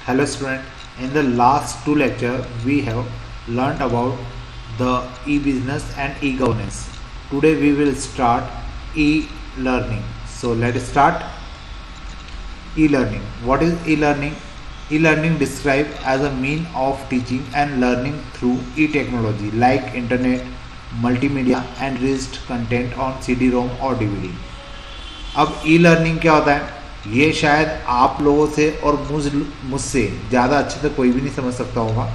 Hello student, in the last two lecture we have learnt about the e-business and e-governance. Today we will start e-learning. So let us start. E-learning. What is e-learning? E-learning described as a mean of teaching and learning through e-technology like internet, multimedia and enriched content on CD-ROM or DVD. अब e-learning क्या होता है ये शायद आप लोगों से और मुझसे ज़्यादा अच्छे से कोई भी नहीं समझ सकता होगा,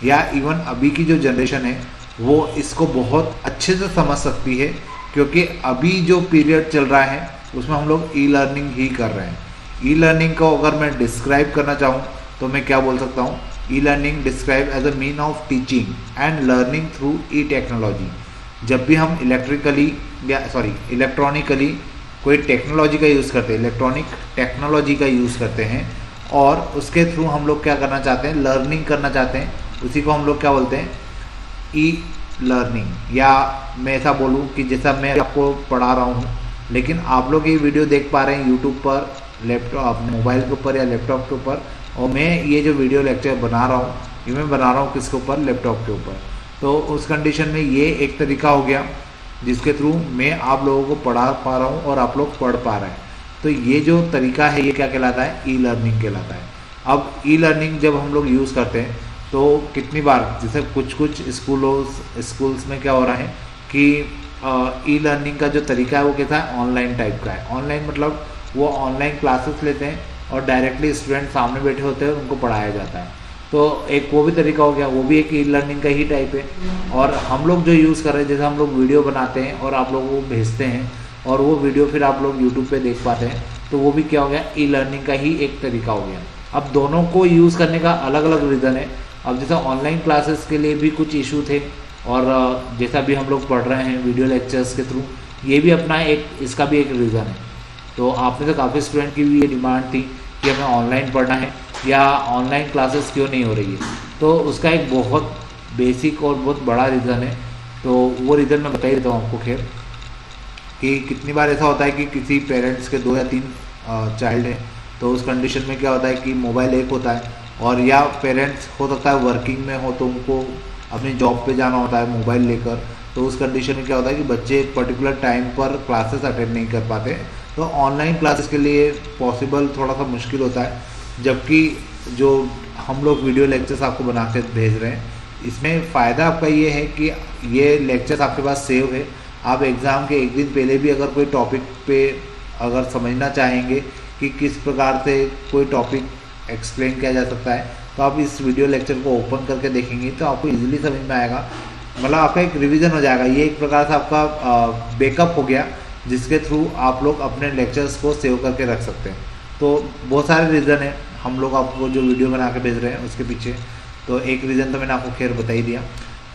या इवन अभी की जो जनरेशन है वो इसको बहुत अच्छे से समझ सकती है, क्योंकि अभी जो पीरियड चल रहा है उसमें हम लोग ई लर्निंग ही कर रहे हैं। ई लर्निंग को अगर मैं डिस्क्राइब करना चाहूँ तो मैं क्या बोल सकता हूँ? E learning describe as a mean of teaching and learning through e technology. जब भी हम इलेक्ट्रॉनिकली कोई टेक्नोलॉजी का यूज़ करते हैं, इलेक्ट्रॉनिक टेक्नोलॉजी का यूज़ करते हैं और उसके थ्रू हम लोग क्या करना चाहते हैं? लर्निंग करना चाहते हैं, उसी को हम लोग क्या बोलते हैं? E learning. या मैं ऐसा बोलूँ कि जैसा मैं आपको पढ़ा रहा हूँ, लेकिन आप लोग ये वीडियो देख पा रहे हैं यूट्यूब पर, लैपटॉप मोबाइल के ऊपर या लैपटॉप के ऊपर, और मैं ये जो वीडियो लेक्चर बना रहा हूँ ये मैं बना रहा हूँ किसके ऊपर? लैपटॉप के ऊपर। तो उस कंडीशन में ये एक तरीका हो गया जिसके थ्रू मैं आप लोगों को पढ़ा पा रहा हूँ और आप लोग पढ़ पा रहे हैं। तो ये जो तरीका है ये क्या कहलाता है? ई लर्निंग कहलाता है। अब ई लर्निंग जब हम लोग यूज़ करते हैं तो कितनी बार, जैसे कुछ स्कूल्स में क्या हो रहा है कि ई लर्निंग का जो तरीका है वो कैसा है? ऑनलाइन टाइप का है। ऑनलाइन मतलब वो ऑनलाइन क्लासेस लेते हैं और डायरेक्टली स्टूडेंट सामने बैठे होते हैं, उनको पढ़ाया जाता है। तो एक वो भी तरीका हो गया, वो भी एक ई लर्निंग का ही टाइप है। और हम लोग जो यूज़ कर रहे हैं, जैसे हम लोग वीडियो बनाते हैं और आप लोगों को भेजते हैं और वो वीडियो फिर आप लोग यूट्यूब पे देख पाते हैं, तो वो भी क्या हो गया? ई लर्निंग का ही एक तरीका हो गया। अब दोनों को यूज़ करने का अलग अलग रीज़न है। अब जैसे ऑनलाइन क्लासेस के लिए भी कुछ इशू थे, और जैसा भी हम लोग पढ़ रहे हैं वीडियो लेक्चर्स के थ्रू, ये भी अपना एक, इसका भी एक रीज़न है। तो आप में से काफ़ी स्टूडेंट की भी ये डिमांड थी कि हमें ऑनलाइन पढ़ना है या ऑनलाइन क्लासेस क्यों नहीं हो रही है। तो उसका एक बहुत बेसिक और बहुत बड़ा रीज़न है। तो वो रीज़न मैं बता ही देता हूँ आपको। खैर, कि कितनी बार ऐसा होता है कि किसी पेरेंट्स के 2 या 3 चाइल्ड हैं, तो उस कंडीशन में क्या होता है कि मोबाइल एक होता है, और या पेरेंट्स हो सकता है वर्किंग में हो तो उनको अपनी जॉब पे जाना होता है मोबाइल लेकर। तो उस कंडीशन में क्या होता है कि बच्चे एक पर्टिकुलर टाइम पर क्लासेस अटेंड नहीं कर पाते। तो ऑनलाइन क्लासेस के लिए पॉसिबल थोड़ा सा मुश्किल होता है, जबकि जो हम लोग वीडियो लेक्चर्स आपको बना के भेज रहे हैं, इसमें फ़ायदा आपका ये है कि ये लेक्चर्स आपके पास सेव है। आप एग्ज़ाम के एक दिन पहले भी अगर कोई टॉपिक पे अगर समझना चाहेंगे कि किस प्रकार से कोई टॉपिक एक्सप्लेन किया जा सकता है, तो आप इस वीडियो लेक्चर को ओपन करके देखेंगे तो आपको ईजिली समझ में आएगा। मतलब आपका एक रिवीजन हो जाएगा। ये एक प्रकार से आपका बैकअप हो गया, जिसके थ्रू आप लोग अपने लेक्चर्स को सेव करके रख सकते हैं। तो बहुत सारे रीज़न है हम लोग आपको जो वीडियो बना के भेज रहे हैं उसके पीछे। तो एक रीज़न तो मैंने आपको खैर बता ही दिया।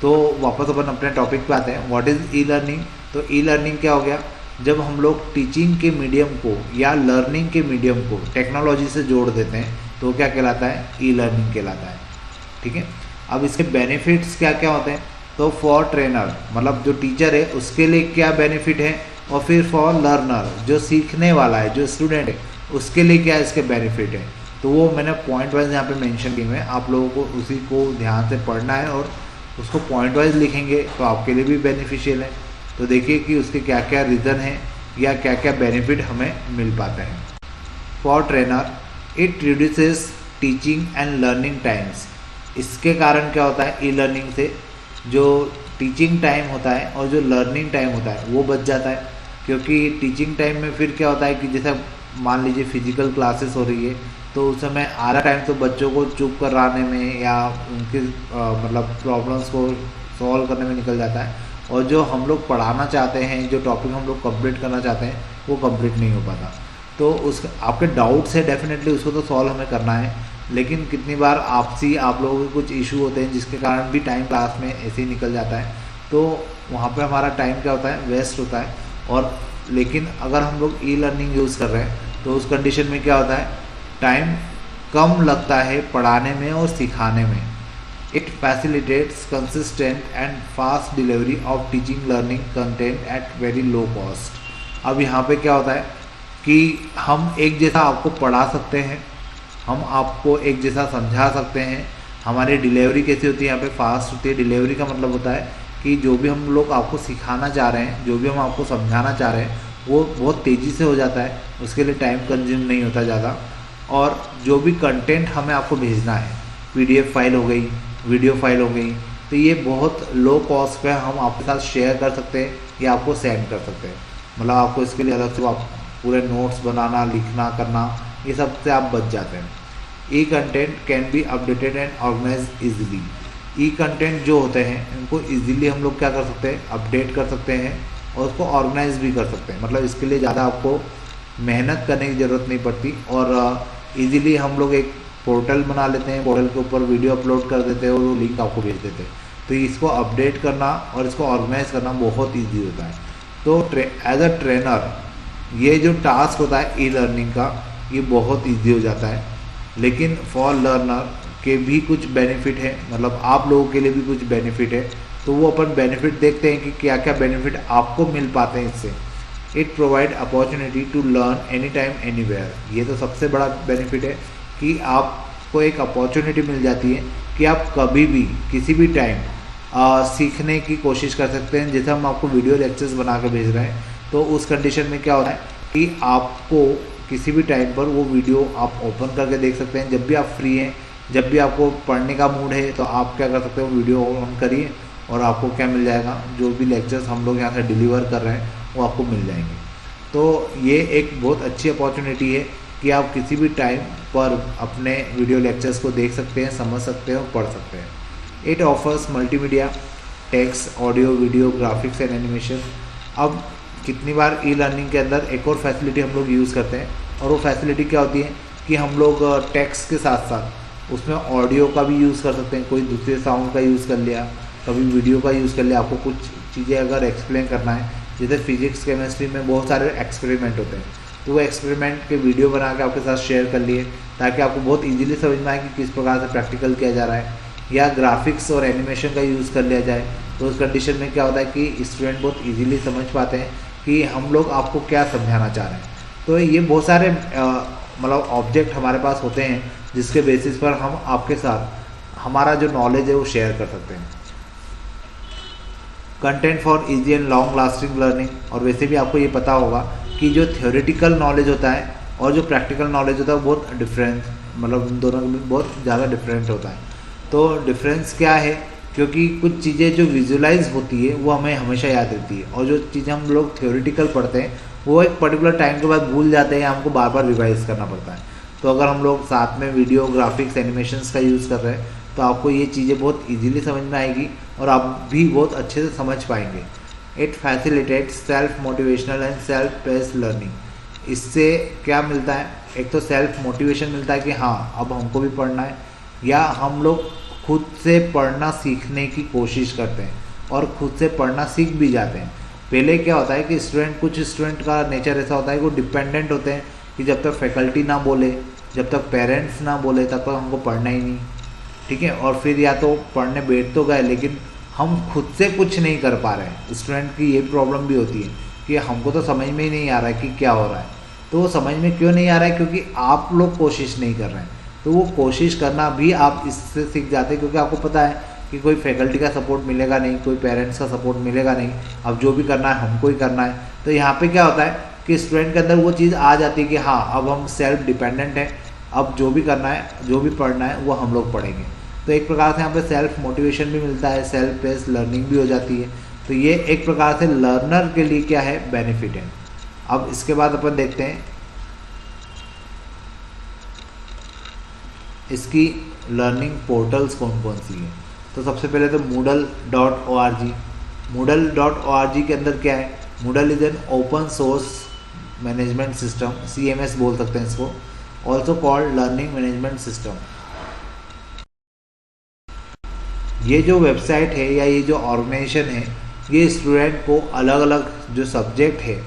तो वापस अपन अपने टॉपिक पे आते हैं। What is e learning? तो ई लर्निंग क्या हो गया? जब हम लोग टीचिंग के मीडियम को या लर्निंग के मीडियम को टेक्नोलॉजी से जोड़ देते हैं तो क्या कहलाता है? ई लर्निंग कहलाता है। ठीक है। अब इसके बेनिफिट्स क्या क्या होते हैं? तो फॉर ट्रेनर मतलब जो टीचर है उसके लिए क्या बेनिफिट है, और फिर फॉर लर्नर जो सीखने वाला है, जो स्टूडेंट है, उसके लिए क्या इसके बेनिफिट है। तो वो मैंने पॉइंट वाइज यहाँ पे मेंशन किए हुए हैं, आप लोगों को उसी को ध्यान से पढ़ना है और उसको पॉइंट वाइज लिखेंगे तो आपके लिए भी बेनिफिशियल है। तो देखिए कि उसके क्या क्या रीज़न है या क्या क्या बेनिफिट हमें मिल पाते हैं। For trainer it reduces teaching and learning times. इसके कारण क्या होता है? ई लर्निंग से जो टीचिंग टाइम होता है और जो लर्निंग टाइम होता है वो बच जाता है। क्योंकि टीचिंग टाइम में फिर क्या होता है कि जैसे मान लीजिए फिजिकल क्लासेस हो रही है, तो उस समय आधा टाइम तो बच्चों को चुप कराने में या उनके मतलब प्रॉब्लम्स को सॉल्व करने में निकल जाता है, और जो हम लोग पढ़ाना चाहते हैं, जो टॉपिक हम लोग कंप्लीट करना चाहते हैं, वो कंप्लीट नहीं हो पाता। तो उस आपके डाउट्स है डेफिनेटली उसको तो सॉल्व हमें करना है, लेकिन कितनी बार आपसी आप लोगों के कुछ इशू होते हैं जिसके कारण भी टाइम क्लास में ऐसे ही निकल जाता है। तो वहाँ पे हमारा टाइम क्या होता है? वेस्ट होता है। और लेकिन अगर हम लोग ई लर्निंग यूज़ कर रहे हैं तो उस कंडीशन में क्या होता है? टाइम कम लगता है पढ़ाने में और सिखाने में। It facilitates consistent and fast delivery of teaching learning content at very low cost. अब यहाँ पे क्या होता है कि हम एक जैसा आपको पढ़ा सकते हैं, हम आपको एक जैसा समझा सकते हैं। हमारी डिलीवरी कैसी होती है, यहाँ पे फास्ट होती है। डिलीवरी का मतलब होता है कि जो भी हम लोग आपको सिखाना चाह रहे हैं, जो भी हम आपको समझाना चाह रहे हैं, वो बहुत तेज़ी से हो जाता है, उसके लिए टाइम कंज्यूम नहीं होता ज़्यादा। और जो भी कंटेंट हमें आपको भेजना है, PDF फाइल हो गई, वीडियो फाइल हो गई, तो ये बहुत लो कॉस्ट पे हम आपके साथ शेयर कर सकते हैं या आपको सेंड कर सकते हैं। मतलब आपको इसके लिए अलग से आप पूरे नोट्स बनाना, लिखना, करना, ये सब से आप बच जाते हैं। E content can be updated and organize easily. E content जो होते हैं इनको इजीली हम लोग क्या कर सकते हैं, अपडेट कर सकते हैं और उसको ऑर्गेनाइज भी कर सकते हैं। मतलब इसके लिए ज़्यादा आपको मेहनत करने की ज़रूरत नहीं पड़ती और इजीली हम लोग एक पोर्टल बना लेते हैं, पोर्टल के ऊपर वीडियो अपलोड कर देते हैं और वो लिंक आपको भेज देते हैं। तो इसको अपडेट करना और इसको ऑर्गेनाइज करना बहुत ईजी होता है। तो एज अ ट्रेनर ये जो टास्क होता है ई लर्निंग का, ये बहुत ईजी हो जाता है। लेकिन फॉर लर्नर के भी कुछ बेनिफिट है, मतलब आप लोगों के लिए भी कुछ बेनिफिट है। तो वो अपन बेनिफिट देखते हैं कि क्या क्या बेनिफिट आपको मिल पाते हैं इससे। It provide opportunity to learn any time anywhere. ये तो सबसे बड़ा बेनिफिट है कि आपको एक अपॉर्चुनिटी मिल जाती है कि आप कभी भी किसी भी टाइम सीखने की कोशिश कर सकते हैं। जैसे हम आपको वीडियो लेक्चर्स बना के भेज रहे हैं, तो उस कंडीशन में क्या होता है कि आपको किसी भी टाइम पर वो वीडियो आप ओपन करके देख सकते हैं। जब भी आप फ्री हैं, जब भी आपको पढ़ने का मूड है, तो आप क्या कर सकते हो, वीडियो ऑन करिए और आपको क्या मिल जाएगा, जो भी लेक्चर्स हम लोग यहाँ से डिलीवर कर रहे हैं वो आपको मिल जाएंगे। तो ये एक बहुत अच्छी अपॉर्चुनिटी है कि आप किसी भी टाइम पर अपने वीडियो लेक्चर्स को देख सकते हैं, समझ सकते हैं और पढ़ सकते हैं। It offers multimedia, text, audio, video, graphics and animation. अब कितनी बार ई लर्निंग के अंदर एक और फैसिलिटी हम लोग यूज़ करते हैं, और वो फैसिलिटी क्या होती है कि हम लोग टेक्स्ट के साथ साथ उसमें ऑडियो का भी यूज़ कर सकते हैं। कोई दूसरे साउंड का यूज़ कर लिया, कभी वीडियो का यूज़ कर लिया। आपको कुछ चीज़ें अगर एक्सप्लेन करना है, जैसे फिजिक्स, केमिस्ट्री में बहुत सारे एक्सपेरिमेंट होते हैं, तो वो एक्सपेरिमेंट के वीडियो बना के आपके साथ शेयर कर लिए, ताकि आपको बहुत इजीली समझ में आए कि किस प्रकार से प्रैक्टिकल किया जा रहा है। या ग्राफिक्स और एनिमेशन का यूज़ कर लिया जाए, तो उस कंडीशन में क्या होता है कि स्टूडेंट बहुत इजीली समझ पाते हैं कि हम लोग आपको क्या समझाना चाह रहे हैं। तो ये बहुत सारे मतलब ऑब्जेक्ट हमारे पास होते हैं जिसके बेसिस पर हम आपके साथ हमारा जो नॉलेज है वो शेयर कर सकते हैं। Content for easy and long lasting learning. और वैसे भी आपको ये पता होगा कि जो थ्योरेटिकल नॉलेज होता है और जो प्रैक्टिकल नॉलेज होता है वो बहुत डिफरेंट, मतलब उन दोनों में बहुत ज़्यादा डिफरेंट होता है। तो डिफरेंस क्या है, क्योंकि कुछ चीज़ें जो विजुलाइज होती है वो हमें हमेशा याद रहती है, और जो चीज़ें हम लोग थ्योरेटिकल पढ़ते हैं वो एक पर्टिकुलर टाइम के बाद भूल जाते हैं, हमको बार बार रिवाइज करना पड़ता है। तो अगर हम लोग साथ में वीडियो, ग्राफिक्स, एनिमेशंस का यूज़ कर रहे हैं, तो आपको ये चीज़ें बहुत इजीली समझ में आएगी और आप भी बहुत अच्छे से समझ पाएंगे। It facilitates self motivational and self paced learning. इससे क्या मिलता है, एक तो सेल्फ मोटिवेशन मिलता है कि हाँ अब हमको भी पढ़ना है, या हम लोग खुद से पढ़ना सीखने की कोशिश करते हैं और खुद से पढ़ना सीख भी जाते हैं। पहले क्या होता है कि कुछ स्टूडेंट का नेचर ऐसा होता है कि वो डिपेंडेंट होते हैं कि जब तक फैकल्टी ना बोले, जब तक पेरेंट्स ना बोले, तब तक हमको पढ़ना ही नहीं, ठीक है। और फिर या तो पढ़ने बैठ तो गए लेकिन हम खुद से कुछ नहीं कर पा रहे हैं। स्टूडेंट की ये प्रॉब्लम भी होती है कि हमको तो समझ में ही नहीं आ रहा है कि क्या हो रहा है। तो वो समझ में क्यों नहीं आ रहा है, क्योंकि आप लोग कोशिश नहीं कर रहे हैं। तो वो कोशिश करना भी आप इससे सीख जाते हैं, क्योंकि आपको पता है कि कोई फैकल्टी का सपोर्ट मिलेगा नहीं, कोई पेरेंट्स का सपोर्ट मिलेगा नहीं, अब जो भी करना है हमको ही करना है। तो यहाँ पे क्या होता है कि स्टूडेंट के अंदर वो चीज़ आ जाती है कि हाँ अब हम सेल्फ डिपेंडेंट हैं, अब जो भी करना है, जो भी पढ़ना है वो हम लोग पढ़ेंगे। तो एक प्रकार से यहाँ पे सेल्फ मोटिवेशन भी मिलता है, सेल्फ बेस्ड लर्निंग भी हो जाती है। तो ये एक प्रकार से लर्नर के लिए क्या है, बेनिफिट है। अब इसके बाद अपन देखते हैं इसकी लर्निंग पोर्टल्स कौन कौन सी है। तो सबसे पहले तो moodle.org। moodle.org के अंदर क्या है, Moodle is an open source management system, CMS बोल सकते हैं इसको, also called learning management system. ये जो वेबसाइट है या ये जो ऑर्गेनाइजेशन है, ये स्टूडेंट को अलग अलग जो सब्जेक्ट है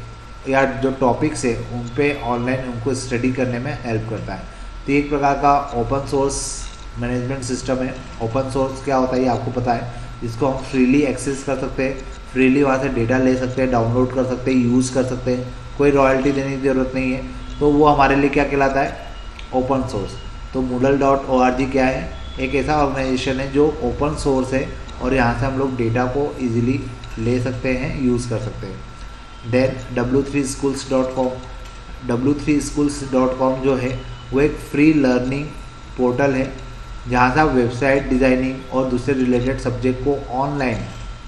या जो टॉपिक्स है उन पे ऑनलाइन उनको स्टडी करने में हेल्प करता है। तो एक प्रकार का ओपन सोर्स मैनेजमेंट सिस्टम है। ओपन सोर्स क्या होता है ये आपको पता है, इसको हम फ्रीली एक्सेस कर सकते हैं, फ्रीली वहाँ से डेटा ले सकते हैं, डाउनलोड कर सकते हैं, यूज़ कर सकते हैं, कोई रॉयल्टी देने की ज़रूरत नहीं है। तो वो हमारे लिए क्या कहलाता है, ओपन सोर्स। तो moodle.org क्या है, एक ऐसा ऑर्गेनाइजेशन है जो ओपन सोर्स है और यहाँ से हम लोग डेटा को इजीली ले सकते हैं, यूज़ कर सकते हैं। देन w3schools.com, w3schools.com जो है वो एक फ्री लर्निंग पोर्टल है जहाँ से आप वेबसाइट डिज़ाइनिंग और दूसरे रिलेटेड सब्जेक्ट को ऑनलाइन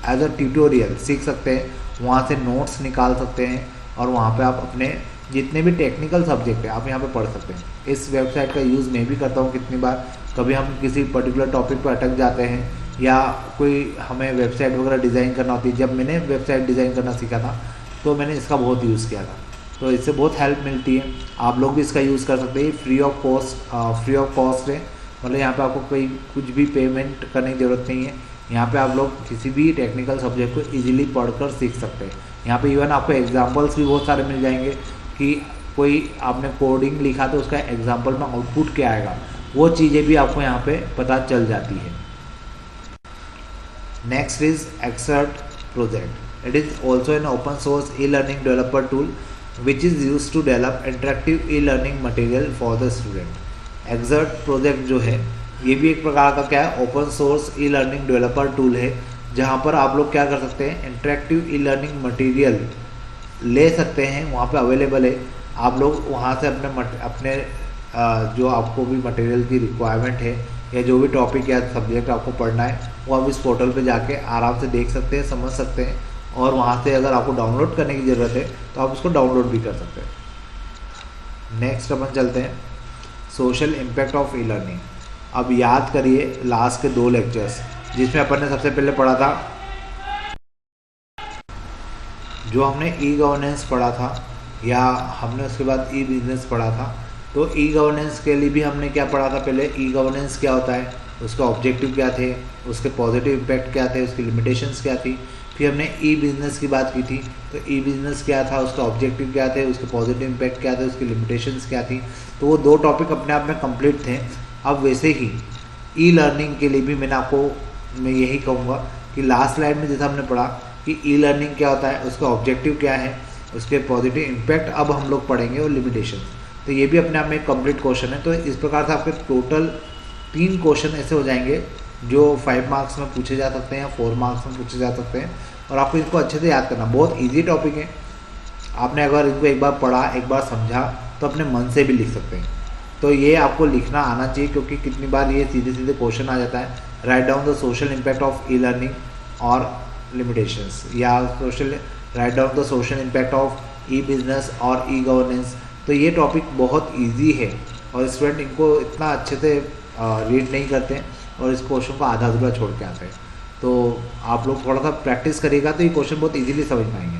एज अ ट्यूटोरियल सीख सकते हैं, वहाँ से नोट्स निकाल सकते हैं और वहाँ पे आप अपने जितने भी टेक्निकल सब्जेक्ट है आप यहाँ पे पढ़ सकते हैं। इस वेबसाइट का यूज़ मैं भी करता हूँ कितनी बार, कभी हम किसी पर्टिकुलर टॉपिक पर अटक जाते हैं या कोई हमें वेबसाइट वगैरह डिज़ाइन करना होती है। जब मैंने वेबसाइट डिज़ाइन करना सीखा था तो मैंने इसका बहुत यूज़ किया था, तो इससे बहुत हेल्प मिलती है। आप लोग भी इसका यूज़ कर सकते हैं, फ्री ऑफ कॉस्ट है, मतलब यहाँ पे आपको कोई कुछ भी पेमेंट करने की ज़रूरत नहीं है। यहाँ पे आप लोग किसी भी टेक्निकल सब्जेक्ट को इजीली पढ़कर सीख सकते हैं। यहाँ पे इवन आपको एग्जांपल्स भी बहुत सारे मिल जाएंगे कि कोई आपने कोडिंग लिखा तो उसका एग्जांपल में आउटपुट क्या आएगा, वो चीज़ें भी आपको यहाँ पे पता चल जाती है। Next is exert project. It is also an open source e learning developer tool which is used to develop interactive e-learning material for the student। Exert project जो है ये भी एक प्रकार का क्या है, open source e learning developer tool है, जहाँ पर आप लोग क्या कर सकते हैं, इंटरेक्टिव ई लर्निंग मटेरियल ले सकते हैं, वहाँ पे अवेलेबल है। आप लोग वहाँ से अपने जो आपको भी मटेरियल की रिक्वायरमेंट है या जो भी टॉपिक या सब्जेक्ट आपको पढ़ना है वो आप इस पोर्टल पे जाके आराम से देख सकते हैं, समझ सकते हैं, और वहाँ से अगर आपको डाउनलोड करने की ज़रूरत है तो आप उसको डाउनलोड भी कर सकते हैं। नेक्स्ट अपन चलते हैं social impact of e learning. अब याद करिए लास्ट के 2 लेक्चर्स जिसमें अपन ने सबसे पहले पढ़ा था, जो हमने ई गवर्नेंस पढ़ा था या हमने उसके बाद ई बिजनेस पढ़ा था। तो ई गवर्नेंस के लिए भी हमने क्या पढ़ा था, पहले ई गवर्नेंस क्या होता है, उसका ऑब्जेक्टिव क्या थे, उसके पॉजिटिव इम्पैक्ट क्या थे, उसकी लिमिटेशंस क्या थी। फिर हमने ई बिज़नेस की बात की थी, तो ई बिज़नेस क्या था, उसका ऑब्जेक्टिव क्या थे, उसके पॉजिटिव इम्पैक्ट क्या थे, उसकी लिमिटेशंस क्या थी। तो वो 2 टॉपिक अपने आप में कंप्लीट थे। अब वैसे ही ई लर्निंग के लिए भी मैं यही कहूँगा कि लास्ट स्लाइड में जैसा हमने पढ़ा कि ई लर्निंग क्या होता है, उसका ऑब्जेक्टिव क्या है, उसके पॉजिटिव इम्पैक्ट अब हम लोग पढ़ेंगे और लिमिटेशन। तो ये भी अपने आप में एक कंप्लीट क्वेश्चन है। तो इस प्रकार से आपके टोटल 3 क्वेश्चन ऐसे हो जाएंगे जो 5 मार्क्स में पूछे जा सकते हैं या 4 मार्क्स में पूछे जा सकते हैं, और आपको इसको अच्छे से याद करना। बहुत इजी टॉपिक है, आपने अगर इनको एक बार पढ़ा, एक बार समझा तो अपने मन से भी लिख सकते हैं। तो ये आपको लिखना आना चाहिए, क्योंकि कितनी बार ये सीधे सीधे क्वेश्चन आ जाता है, write down the social impact of e learning और लिमिटेशंस, या write down the social impact of E business और ई गवर्नेंस। तो ये टॉपिक बहुत ईजी है और स्टूडेंट इनको इतना अच्छे से रीड नहीं करते हैं और इस क्वेश्चन को आधा अधूरा छोड़ के आते हैं। तो आप लोग थोड़ा सा प्रैक्टिस करिएगा तो ये क्वेश्चन बहुत इजीली समझ में आएंगे।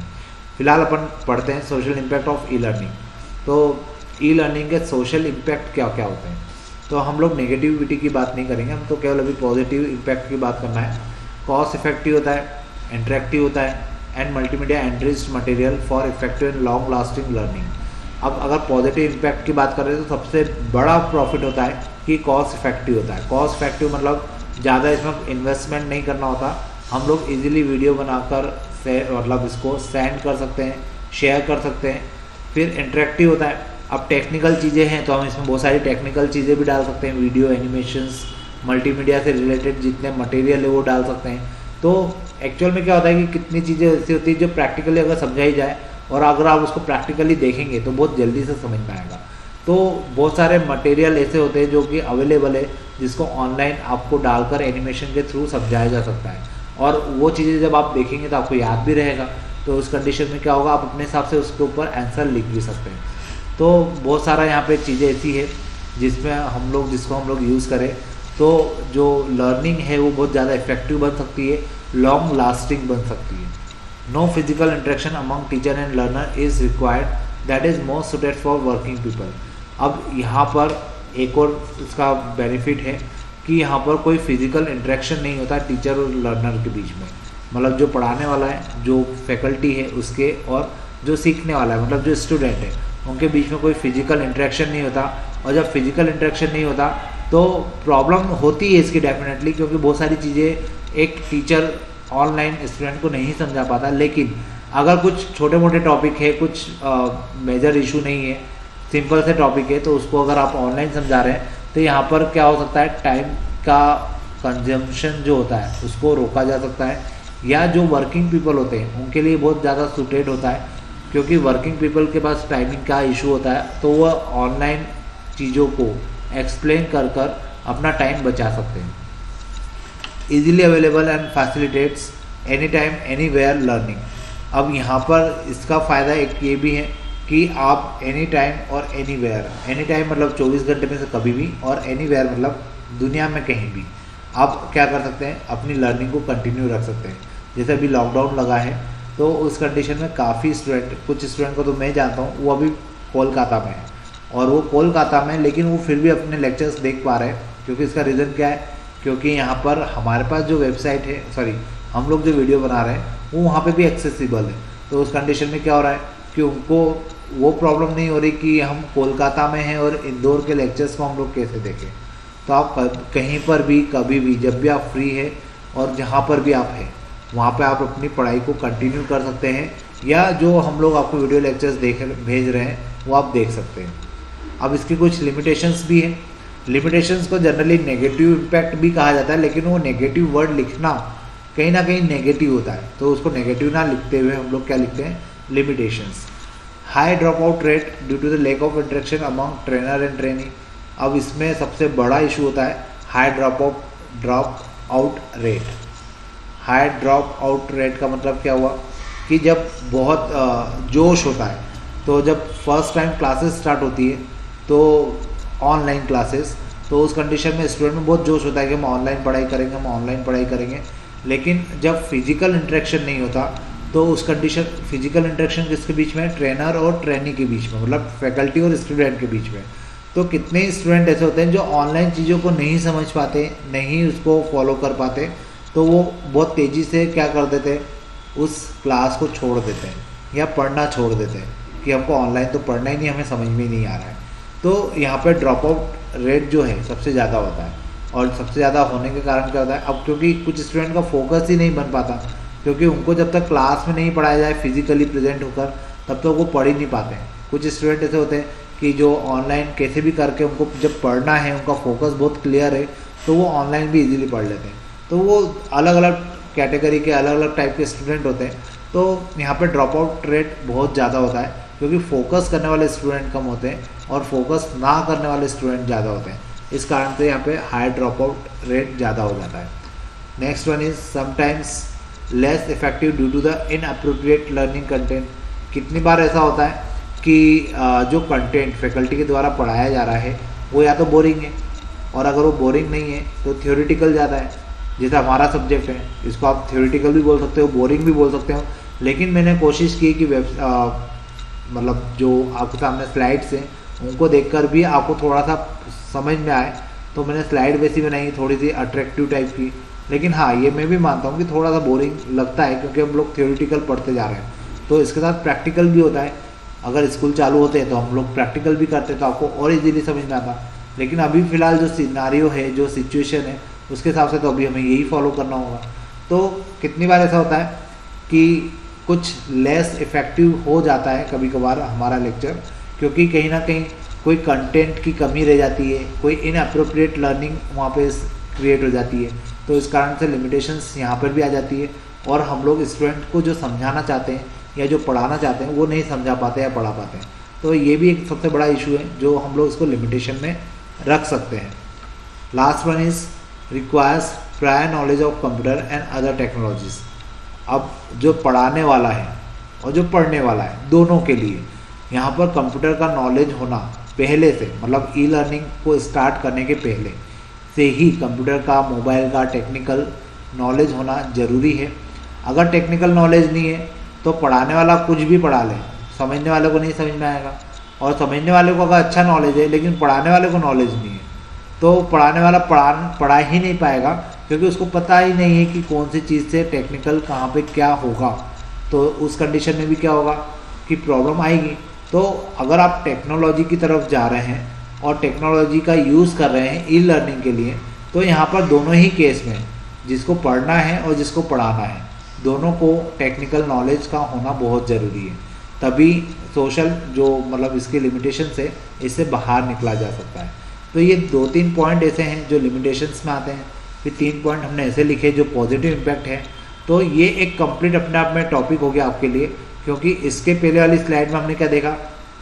फिलहाल अपन पढ़ते हैं social impact of e learning. तो ई लर्निंग के सोशल इम्पैक्ट क्या क्या होते हैं, तो हम लोग नेगेटिविटी की बात नहीं करेंगे, हम तो केवल अभी पॉजिटिव इम्पैक्ट की बात करना है। कॉस्ट इफेक्टिव होता है, इंटरेक्टिव होता है, and multimedia enriched material for effective and long lasting learning. अब अगर पॉजिटिव इम्पैक्ट की बात करें तो सबसे बड़ा प्रॉफिट होता है कि कॉस्ट इफेक्टिव होता है। कॉस्ट इफेक्टिव मतलब ज़्यादा इसमें इन्वेस्टमेंट नहीं करना होता, हम लोग इजीली वीडियो बनाकर मतलब इसको सेंड कर सकते हैं, शेयर कर सकते हैं। फिर इंटरेक्टिव होता है, अब टेक्निकल चीज़ें हैं तो हम इसमें बहुत सारी टेक्निकल चीज़ें भी डाल सकते हैं, वीडियो, एनिमेशंस, मल्टीमीडिया से रिलेटेड जितने मटेरियल है वो डाल सकते हैं। तो एक्चुअल में क्या होता है कि कितनी चीज़ें ऐसी होती है जो प्रैक्टिकली अगर समझाई जाए और अगर आप उसको प्रैक्टिकली देखेंगे तो बहुत जल्दी से समझ में आएगा। तो बहुत सारे मटेरियल ऐसे होते हैं जो कि अवेलेबल है, जिसको ऑनलाइन आपको डालकर एनिमेशन के थ्रू समझाया जा सकता है, और वो चीज़ें जब आप देखेंगे तो आपको याद भी रहेगा। तो उस कंडीशन में क्या होगा, आप अपने हिसाब से उसके ऊपर आंसर लिख भी सकते हैं। तो बहुत सारा यहाँ पे चीज़ें ऐसी है जिसको हम लोग यूज़ करें तो जो लर्निंग है वो बहुत ज़्यादा इफेक्टिव बन सकती है, लॉन्ग लास्टिंग बन सकती है। No physical interaction among teacher and learner is required, that is most suited for working people. अब यहाँ पर एक और इसका बेनिफिट है कि यहाँ पर कोई फिजिकल इंटरेक्शन नहीं होता टीचर और लर्नर के बीच में, मतलब जो पढ़ाने वाला है, जो फैकल्टी है उसके, और जो सीखने वाला है मतलब जो स्टूडेंट है, उनके बीच में कोई फिजिकल इंटरेक्शन नहीं होता। और जब फिजिकल इंटरेक्शन नहीं होता तो प्रॉब्लम होती है इसकी डेफिनेटली, क्योंकि बहुत सारी चीज़ें एक टीचर ऑनलाइन स्टूडेंट को नहीं समझा पाता। लेकिन अगर कुछ छोटे मोटे टॉपिक है, कुछ मेजर इशू नहीं है, सिंपल से टॉपिक है, तो उसको अगर आप ऑनलाइन समझा रहे हैं तो यहाँ पर क्या हो सकता है, टाइम का कंजम्पशन जो होता है उसको रोका जा सकता है, या जो वर्किंग पीपल होते हैं उनके लिए बहुत ज़्यादा सूटेड होता है, क्योंकि वर्किंग पीपल के पास टाइमिंग का इशू होता है, तो वह ऑनलाइन चीज़ों को एक्सप्लेन कर कर अपना टाइम बचा सकते हैं। Easily available and facilitates any time anywhere learning. अब यहाँ पर इसका फ़ायदा एक ये भी है कि आप एनी टाइम और एनी वेयर, एनी टाइम मतलब 24 घंटे में से कभी भी, और एनी वेयर मतलब दुनिया में कहीं भी आप क्या कर सकते हैं, अपनी लर्निंग को कंटिन्यू रख सकते हैं। जैसे अभी लॉकडाउन लगा है तो उस कंडीशन में काफ़ी स्टूडेंट, कुछ स्टूडेंट को तो मैं जानता हूँ वो अभी कोलकाता में है, और वो कोलकाता में लेकिन वो फिर भी अपने लेक्चर्स देख पा रहे हैं, क्योंकि इसका रीज़न क्या है, क्योंकि यहाँ पर हमारे पास जो वेबसाइट है, सॉरी हम लोग जो वीडियो बना रहे हैं वो वहाँ पे भी एक्सेसिबल है। तो उस कंडीशन में क्या हो रहा है कि उनको वो प्रॉब्लम नहीं हो रही कि हम कोलकाता में हैं और इंदौर के लेक्चर्स को हम लोग कैसे देखें। तो आप कहीं पर भी कभी भी जब भी आप फ्री है और जहाँ पर भी आप हैं वहाँ पे आप अपनी पढ़ाई को कंटिन्यू कर सकते हैं, या जो हम लोग आपको वीडियो लेक्चर्स भेज रहे हैं वो आप देख सकते हैं। अब इसकी कुछ लिमिटेशंस भी हैं। लिमिटेशंस को जनरली नेगेटिव इम्पैक्ट भी कहा जाता है, लेकिन वो नेगेटिव वर्ड लिखना कहीं ना कहीं नेगेटिव होता है, तो उसको नेगेटिव ना लिखते हुए हम लोग क्या लिखते हैं, limitations. High drop out rate due to the lack of interaction among trainer and trainee. अब इसमें सबसे बड़ा इशू होता है high drop out rate. High drop out rate का मतलब क्या हुआ कि जब बहुत जोश होता है, तो जब फर्स्ट टाइम क्लासेस स्टार्ट होती है तो ऑनलाइन क्लासेस, तो उस कंडीशन में स्टूडेंट में बहुत जोश होता है कि हम ऑनलाइन पढ़ाई करेंगे, हम ऑनलाइन पढ़ाई करेंगे। लेकिन जब फिजिकल इंटरेक्शन नहीं होता तो उस कंडीशन, फिजिकल इंटरेक्शन किसके बीच में, ट्रेनर और ट्रेनी के बीच में, मतलब फैकल्टी और स्टूडेंट के बीच में। तो कितने स्टूडेंट ऐसे होते हैं जो ऑनलाइन चीज़ों को नहीं समझ पाते, नहीं उसको फॉलो कर पाते, तो वो बहुत तेज़ी से क्या कर देते हैं, उस क्लास को छोड़ देते हैं या पढ़ना छोड़ देते हैं कि हमको ऑनलाइन तो पढ़ना ही नहीं, हमें समझ में ही नहीं आ रहा है। तो यहाँ पर ड्रॉप आउट रेट जो है सबसे ज़्यादा होता है, और सबसे ज़्यादा होने के कारण क्या होता है, अब क्योंकि कुछ स्टूडेंट का फोकस ही नहीं बन पाता, क्योंकि उनको जब तक क्लास में नहीं पढ़ाया जाए फिजिकली प्रेजेंट होकर तब तक वो पढ़ ही नहीं पाते हैं। कुछ स्टूडेंट ऐसे होते हैं कि जो ऑनलाइन कैसे भी करके उनको जब पढ़ना है, उनका फोकस बहुत क्लियर है, तो वो ऑनलाइन भी इजीली पढ़ लेते हैं। तो वो अलग अलग कैटेगरी के अलग अलग टाइप के स्टूडेंट होते हैं। तो यहाँ पे ड्रॉप आउट रेट बहुत ज़्यादा होता है, क्योंकि फोकस करने वाले स्टूडेंट कम होते हैं और फोकस ना करने वाले स्टूडेंट ज़्यादा होते हैं। इस कारण से यहाँ पे हाई ड्रॉप आउट रेट ज़्यादा हो जाता है। Next one is sometimes less effective due to the inappropriate learning content. कितनी बार ऐसा होता है कि जो कंटेंट फैकल्टी के द्वारा पढ़ाया जा रहा है वो या तो बोरिंग है, और अगर वो बोरिंग नहीं है तो थ्योरेटिकल ज़्यादा है। जैसे हमारा सब्जेक्ट है, इसको आप थ्योरेटिकल भी बोल सकते हो, बोरिंग भी बोल सकते हो। लेकिन मैंने कोशिश की कि मतलब जो आपके सामने स्लाइड्स हैं उनको देखकर भी आपको थोड़ा सा समझ में आए, तो मैंने स्लाइड वैसी बनाई, थोड़ी सी अट्रैक्टिव टाइप की। लेकिन हाँ, ये मैं भी मानता हूँ कि थोड़ा सा बोरिंग लगता है, क्योंकि हम लोग थ्योरेटिकल पढ़ते जा रहे हैं। तो इसके साथ प्रैक्टिकल भी होता है। अगर स्कूल चालू होते हैं तो हम लोग प्रैक्टिकल भी करते हैं, तो आपको और इजीली समझ में आता। लेकिन अभी फ़िलहाल जो सिनारियो है, जो सिचुएशन है, उसके हिसाब से तो अभी हमें यही फॉलो करना होगा। तो कितनी बार ऐसा होता है कि कुछ लेस इफ़ेक्टिव हो जाता है कभी कभार हमारा लेक्चर, क्योंकि कहीं ना कहीं कोई कंटेंट की कमी रह जाती है, कोई इनअप्रोप्रिएट लर्निंग वहाँ पे क्रिएट हो जाती है। तो इस कारण से लिमिटेशंस यहाँ पर भी आ जाती है, और हम लोग स्टूडेंट को जो समझाना चाहते हैं या जो पढ़ाना चाहते हैं वो नहीं समझा पाते या पढ़ा पाते हैं। तो ये भी एक सबसे बड़ा इशू है जो हम लोग इसको लिमिटेशन में रख सकते हैं। Last one is requires prior knowledge of computer and other technologies. अब जो पढ़ाने वाला है और जो पढ़ने वाला है, दोनों के लिए यहाँ पर कंप्यूटर का नॉलेज होना पहले से, मतलब ई लर्निंग को स्टार्ट करने के पहले से ही कंप्यूटर का, मोबाइल का टेक्निकल नॉलेज होना ज़रूरी है। अगर टेक्निकल नॉलेज नहीं है तो पढ़ाने वाला कुछ भी पढ़ा ले, समझने वाले को नहीं समझ में आएगा। और समझने वाले को अगर अच्छा नॉलेज है लेकिन पढ़ाने वाले को नॉलेज नहीं है, तो पढ़ाने वाला पढ़ा ही नहीं पाएगा, क्योंकि उसको पता ही नहीं है कि कौन सी चीज़ से टेक्निकल कहाँ पे क्या होगा। तो उस कंडीशन में भी क्या होगा कि प्रॉब्लम आएगी। तो अगर आप टेक्नोलॉजी की तरफ जा रहे हैं और टेक्नोलॉजी का यूज़ कर रहे हैं ई लर्निंग के लिए, तो यहाँ पर दोनों ही केस में, जिसको पढ़ना है और जिसको पढ़ाना है, दोनों को टेक्निकल नॉलेज का होना बहुत ज़रूरी है। तभी सोशल जो मतलब इसके लिमिटेशन से इससे बाहर निकला जा सकता है। तो ये 2-3 पॉइंट ऐसे हैं जो लिमिटेशंस में आते हैं, फिर 3 पॉइंट हमने ऐसे लिखे जो पॉजिटिव इम्पैक्ट है। तो ये एक कंप्लीट अपने आप में टॉपिक हो गया आपके लिए, क्योंकि इसके पहले वाली स्लाइड में हमने क्या देखा,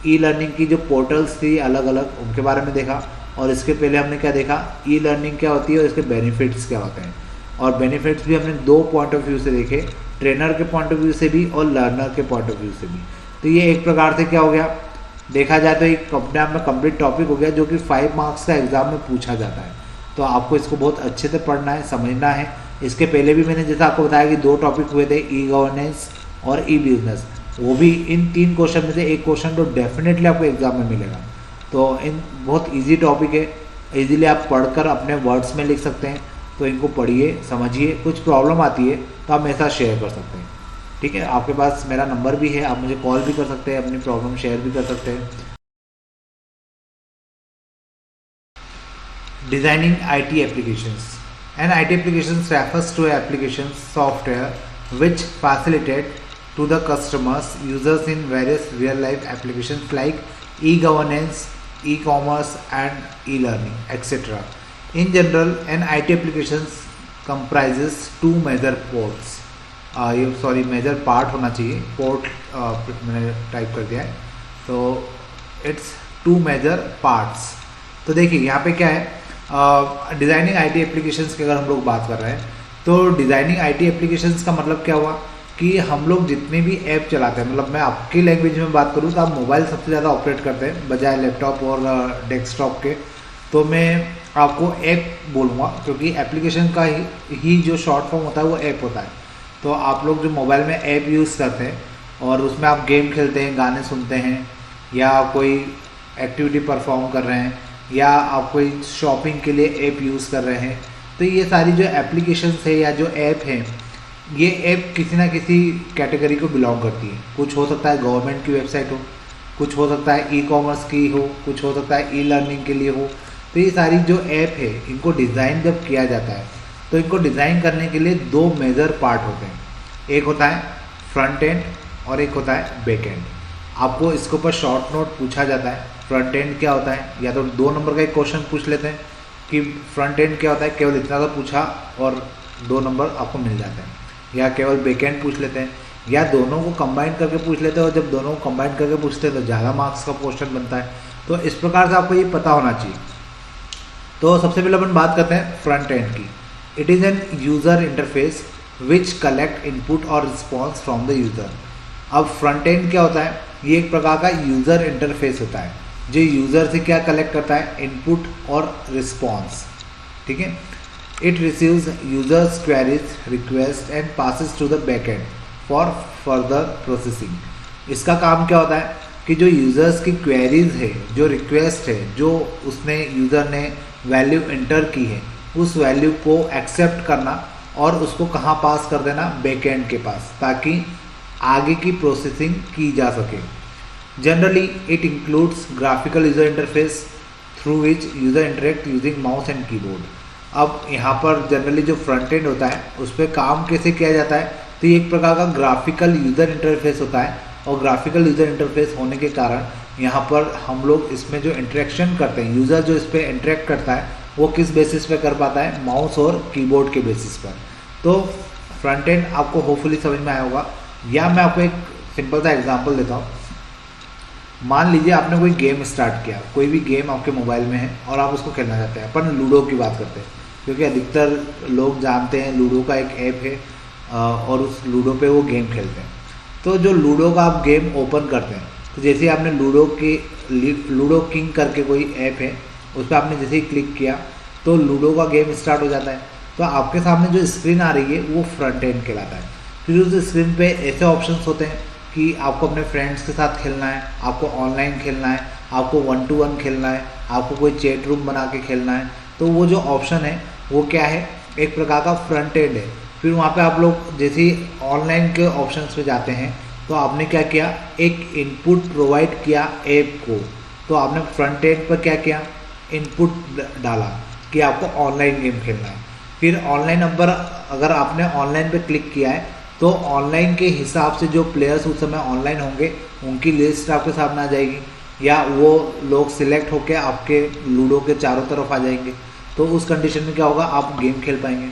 ई लर्निंग की जो पोर्टल्स थी अलग अलग उनके बारे में देखा, और इसके पहले हमने क्या देखा, ई लर्निंग क्या होती है और इसके बेनिफिट्स क्या होते हैं। और बेनिफिट्स भी हमने 2 पॉइंट ऑफ व्यू से देखे, ट्रेनर के पॉइंट ऑफ व्यू से भी और लर्नर के पॉइंट ऑफ व्यू से भी। तो ये एक प्रकार से क्या हो गया, देखा जाए तो एक अपने आप में कंप्लीट टॉपिक हो गया जो कि 5 मार्क्स का एग्जाम में पूछा जाता है। तो आपको इसको बहुत अच्छे से पढ़ना है, समझना है। इसके पहले भी मैंने जैसा आपको बताया कि 2 टॉपिक हुए थे, ई गवर्नेंस और ई बिजनेस, वो भी इन 3 क्वेश्चन में से एक क्वेश्चन तो डेफिनेटली आपको एग्जाम में मिलेगा। तो इन बहुत ईजी टॉपिक है, ईजिली आप पढ़कर अपने वर्ड्स में लिख सकते हैं। तो इनको पढ़िए, समझिए, कुछ प्रॉब्लम आती है तो आप मेरे साथ शेयर कर सकते हैं, ठीक है। आपके पास मेरा नंबर भी है, आप मुझे कॉल भी कर सकते हैं, अपनी प्रॉब्लम शेयर भी कर सकते हैं। Designing IT applications. An IT applications refers to applications software which facilitate to the customers users in various real life applications like e-governance, e-commerce and e-learning etc. In general, an IT applications comprises 2 major ports. ये major part होना चाहिए, port मैंने type कर दिया है, तो it's 2 major parts. तो देखिए यहाँ पे क्या है, डिज़ाइनिंग IT एप्लीकेशंस की अगर हम लोग बात कर रहे हैं, तो डिज़ाइनिंग IT एप्लीकेशंस का मतलब क्या हुआ कि हम लोग जितने भी ऐप चलाते हैं, मतलब मैं आपकी लैंग्वेज में बात करूँ तो आप मोबाइल सबसे ज़्यादा ऑपरेट करते हैं बजाय लैपटॉप और डेस्कटॉप के। तो मैं आपको ऐप बोलूँगा क्योंकि एप्लीकेशन का ही जो शॉर्ट फॉर्म होता है वो ऐप होता है। तो आप लोग जो मोबाइल में ऐप यूज़ करते हैं और उसमें आप गेम खेलते हैं, गाने सुनते हैं, या कोई एक्टिविटी परफॉर्म कर रहे हैं, या आप कोई शॉपिंग के लिए ऐप यूज़ कर रहे हैं, तो ये सारी जो एप्लीकेशंस है या जो ऐप हैं, ये ऐप किसी ना किसी कैटेगरी को बिलोंग करती है। कुछ हो सकता है गवर्नमेंट की वेबसाइट हो, कुछ हो सकता है ई-कॉमर्स की हो, कुछ हो सकता है ई-लर्निंग के लिए हो। तो ये सारी जो ऐप है, इनको डिज़ाइन जब किया जाता है तो इनको डिज़ाइन करने के लिए 2 मेजर पार्ट होते हैं। एक होता है फ्रंट एंड और एक होता है बैक एंड। आपको इसके ऊपर शॉर्ट नोट पूछा जाता है, फ्रंट एंड क्या होता है, या तो 2 नंबर का एक क्वेश्चन पूछ लेते हैं कि फ्रंट एंड क्या होता है, केवल इतना तो पूछा और 2 नंबर आपको मिल जाते हैं, या केवल बैक एंड पूछ लेते हैं, या दोनों को कंबाइन करके पूछ लेते हैं, और जब दोनों को कंबाइन करके पूछते हैं तो ज़्यादा मार्क्स का क्वेश्चन बनता है। तो इस प्रकार से आपको ये पता होना चाहिए। तो सबसे पहले अपन बात करते हैं फ्रंट एंड की। It is an user interface which collect input और रिस्पॉन्स फ्रॉम द यूज़र। अब फ्रंट एंड क्या होता है, ये एक प्रकार का यूज़र इंटरफेस होता है जो यूज़र से क्या कलेक्ट करता है, इनपुट और रिस्पॉन्स, ठीक है। It receives users queries request and passes to the back end for further processing. इसका काम क्या होता है कि जो यूज़र्स की क्वेरीज है, जो रिक्वेस्ट है, जो उसने यूज़र ने वैल्यू एंटर की है, उस वैल्यू को एक्सेप्ट करना और उसको कहाँ पास कर देना, बैक एंड के पास, ताकि आगे की प्रोसेसिंग की जा सके। Generally it includes graphical user interface through which user interact using mouse and keyboard. अब यहाँ पर जनरली जो फ्रंट एंड होता है उस पर काम कैसे किया जाता है, तो ये एक प्रकार का ग्राफिकल यूजर इंटरफेस होता है, और ग्राफिकल यूजर इंटरफेस होने के कारण यहाँ पर हम लोग इसमें जो इंटरेक्शन करते हैं, यूज़र जो इस पर इंटरेक्ट करता है वो किस बेसिस पे कर पाता है, माउस और कीबोर्ड के बेसिस पर। तो फ्रंट एंड आपको होपफुली समझ में आया होगा। या मैं आपको एक सिंपल सा एग्जांपल देता हूँ। मान लीजिए आपने कोई गेम स्टार्ट किया, कोई भी गेम आपके मोबाइल में है और आप उसको खेलना चाहते हैं। अपन लूडो की बात करते हैं क्योंकि अधिकतर लोग जानते हैं लूडो का एक ऐप है और उस लूडो पे वो गेम खेलते हैं। तो जो लूडो का आप गेम ओपन करते हैं, तो जैसे आपने लूडो किंग करके कोई ऐप है, उस पर आपने जैसे ही क्लिक किया तो लूडो का गेम स्टार्ट हो जाता है। तो आपके सामने जो स्क्रीन आ रही है वो फ्रंट एंड कहलाता है। फिर उस स्क्रीन पे ऐसे ऑप्शंस होते हैं कि आपको अपने फ्रेंड्स के साथ खेलना है, आपको ऑनलाइन खेलना है, आपको 1-to-1 खेलना है, आपको कोई चैट रूम बना के खेलना है। तो वो जो ऑप्शन है वो क्या है, एक प्रकार का फ्रंट एंड है। फिर वहाँ पे आप लोग जैसे ही ऑनलाइन के ऑप्शंस पे जाते हैं तो आपने क्या किया, एक इनपुट प्रोवाइड किया ऐप को। तो आपने फ्रंट एंड पर क्या किया, इनपुट डाला कि आपको ऑनलाइन गेम खेलना है। फिर ऑनलाइन नंबर अगर आपने ऑनलाइन पे क्लिक किया है तो ऑनलाइन के हिसाब से जो प्लेयर्स उस समय ऑनलाइन होंगे उनकी लिस्ट आपके सामने आ जाएगी। या वो लोग सिलेक्ट होकर आपके लूडो के चारों तरफ आ जाएंगे, तो उस कंडीशन में क्या होगा, आप गेम खेल पाएंगे।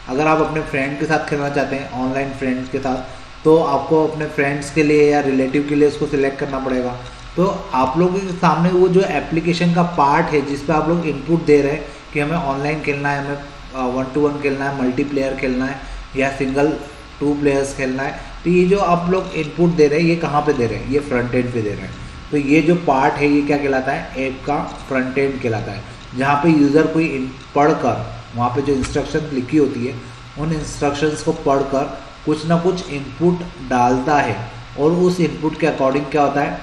अगर आप अपने फ्रेंड के साथ खेलना चाहते हैं, ऑनलाइन फ्रेंड्स के साथ, तो आपको अपने फ्रेंड्स के लिए या रिलेटिव के लिए उसको सिलेक्ट करना पड़ेगा। तो आप लोगों के सामने वो जो एप्लीकेशन का पार्ट है जिस पे आप लोग इनपुट दे रहे हैं कि हमें ऑनलाइन खेलना है, हमें 1-to-1 खेलना है, मल्टीप्लेयर खेलना है या सिंगल 2 प्लेयर्स खेलना है, तो ये जो आप लोग इनपुट दे रहे हैं ये कहाँ पे दे रहे हैं, ये फ्रंट एंड पे दे रहे हैं। तो ये जो पार्ट है ये क्या कहलाता है, ऐप का फ्रंट एंड कहलाता है, जहाँ पे यूज़र कोई पढ़कर वहाँ पे जो इंस्ट्रक्शन लिखी होती है उन इंस्ट्रक्शंस को पढ़कर कुछ ना कुछ इनपुट डालता है, और उस इनपुट के अकॉर्डिंग क्या होता है,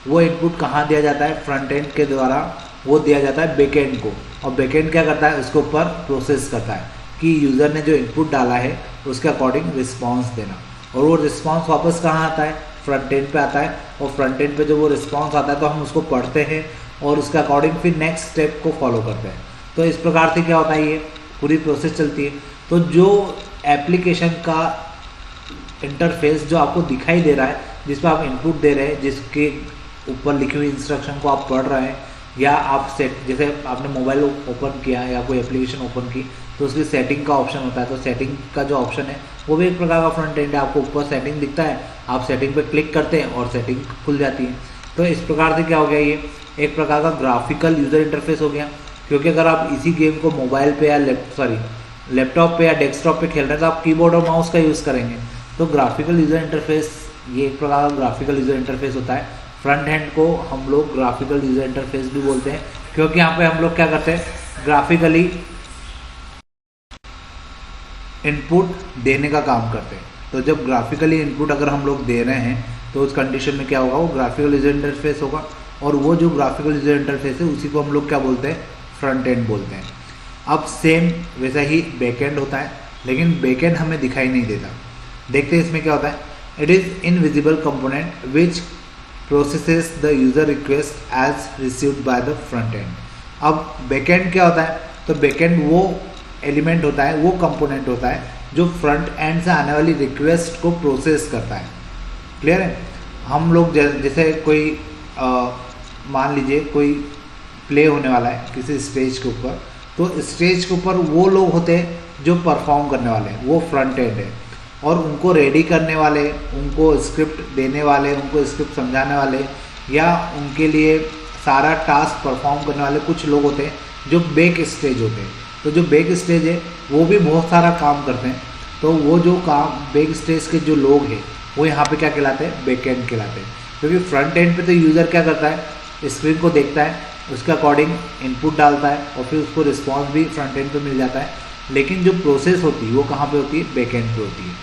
वो इनपुट कहाँ दिया जाता है, फ्रंट एंड के द्वारा वो दिया जाता है बैकएंड को, और बैकएंड क्या करता है, उसके ऊपर प्रोसेस करता है कि यूज़र ने जो इनपुट डाला है उसके अकॉर्डिंग रिस्पॉन्स देना, और वो रिस्पॉन्स वापस कहाँ आता है, फ्रंट एंड पे आता है, और फ्रंट एंड पे जब वो रिस्पॉन्स आता है तो हम उसको पढ़ते हैं और उसके अकॉर्डिंग फिर नेक्स्ट स्टेप को फॉलो करते हैं। तो इस प्रकार से क्या होता है, ये पूरी प्रोसेस चलती है। तो जो एप्लीकेशन का इंटरफेस जो आपको दिखाई दे रहा है, जिस पर आप इनपुट दे रहे हैं, जिसके ऊपर लिखी हुई इंस्ट्रक्शन को आप पढ़ रहे हैं, या आप सेट, जैसे आपने मोबाइल ओपन किया या कोई एप्लीकेशन ओपन की तो उसकी सेटिंग का ऑप्शन होता है, तो सेटिंग का जो ऑप्शन है वो भी एक प्रकार का फ्रंट एंड है। आपको ऊपर सेटिंग दिखता है, आप सेटिंग पे क्लिक करते हैं और सेटिंग खुल जाती है। तो इस प्रकार से क्या हो गया, ये एक प्रकार का ग्राफिकल यूज़र इंटरफेस हो गया। क्योंकि अगर आप इसी गेम को मोबाइल पे या लैपटॉप पे या डेस्कटॉप पे खेल रहे हैं तो आप कीबोर्ड और माउस का यूज़ करेंगे। तो ग्राफिकल यूज़र इंटरफेस ये एक प्रकार का ग्राफिकल यूज़र इंटरफेस होता है। फ्रंट हैंड को हम लोग ग्राफिकल यूज़र इंटरफेस भी बोलते हैं, क्योंकि यहाँ पे हम लोग क्या करते हैं, ग्राफिकली इनपुट देने का काम करते हैं। तो जब ग्राफिकली इनपुट अगर हम लोग दे रहे हैं तो उस कंडीशन में क्या होगा, वो ग्राफिकल यूज़र इंटरफेस होगा, और वो जो ग्राफिकल यूज़र इंटरफेस है उसी को हम लोग क्या बोलते हैं, फ्रंट एंड बोलते हैं। अब सेम वैसा ही बैक एंड होता है, लेकिन बैक एंड हमें दिखाई नहीं देता। देखते हैं इसमें क्या होता है। It is invisible component which processes the user request as received by the front end. अब बैक एंड क्या होता है, तो बैक एंड वो एलिमेंट होता है, वो कंपोनेंट होता है जो फ्रंट एंड से आने वाली रिक्वेस्ट को प्रोसेस करता है। क्लियर है। हम लोग जैसे कोई मान लीजिए कोई प्ले होने वाला है किसी स्टेज के ऊपर, तो स्टेज के ऊपर वो लोग होते हैं जो परफॉर्म करने वाले हैं, वो फ्रंट एंड है, और उनको रेडी करने वाले, उनको स्क्रिप्ट देने वाले, उनको स्क्रिप्ट समझाने वाले, या उनके लिए सारा टास्क परफॉर्म करने वाले कुछ लोग होते हैं जो बैक स्टेज होते हैं। तो जो बैक स्टेज है वो भी बहुत सारा काम करते हैं। तो वो जो काम बैक स्टेज के जो लोग हैं वो यहाँ पे क्या कहलाते हैं, बैक एंड कहलाते हैं। क्योंकि फ्रंट एंड पे तो यूज़र क्या करता है, स्क्रीन को देखता है, उसके अकॉर्डिंग इनपुट डालता है और फिर उसको रिस्पॉन्स भी फ्रंट एंड पे मिल जाता है। लेकिन जो प्रोसेस होती है वो कहाँ पे होती है, बैक एंड पे होती है।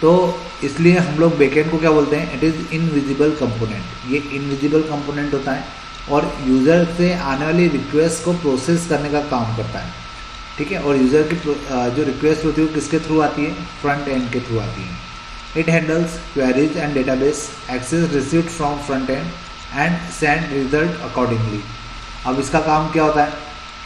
तो इसलिए हम लोग बैक एंड को क्या बोलते हैं, इट इज़ इनविजिबल कंपोनेंट। ये इनविजिबल कंपोनेंट होता है और यूज़र से आने वाली रिक्वेस्ट को प्रोसेस करने का काम करता है। ठीक है। और यूज़र की जो रिक्वेस्ट होती है वो किसके थ्रू आती है, फ्रंट एंड के थ्रू आती है। It handles queries and database access received from front end and send result accordingly. अब इसका काम क्या होता है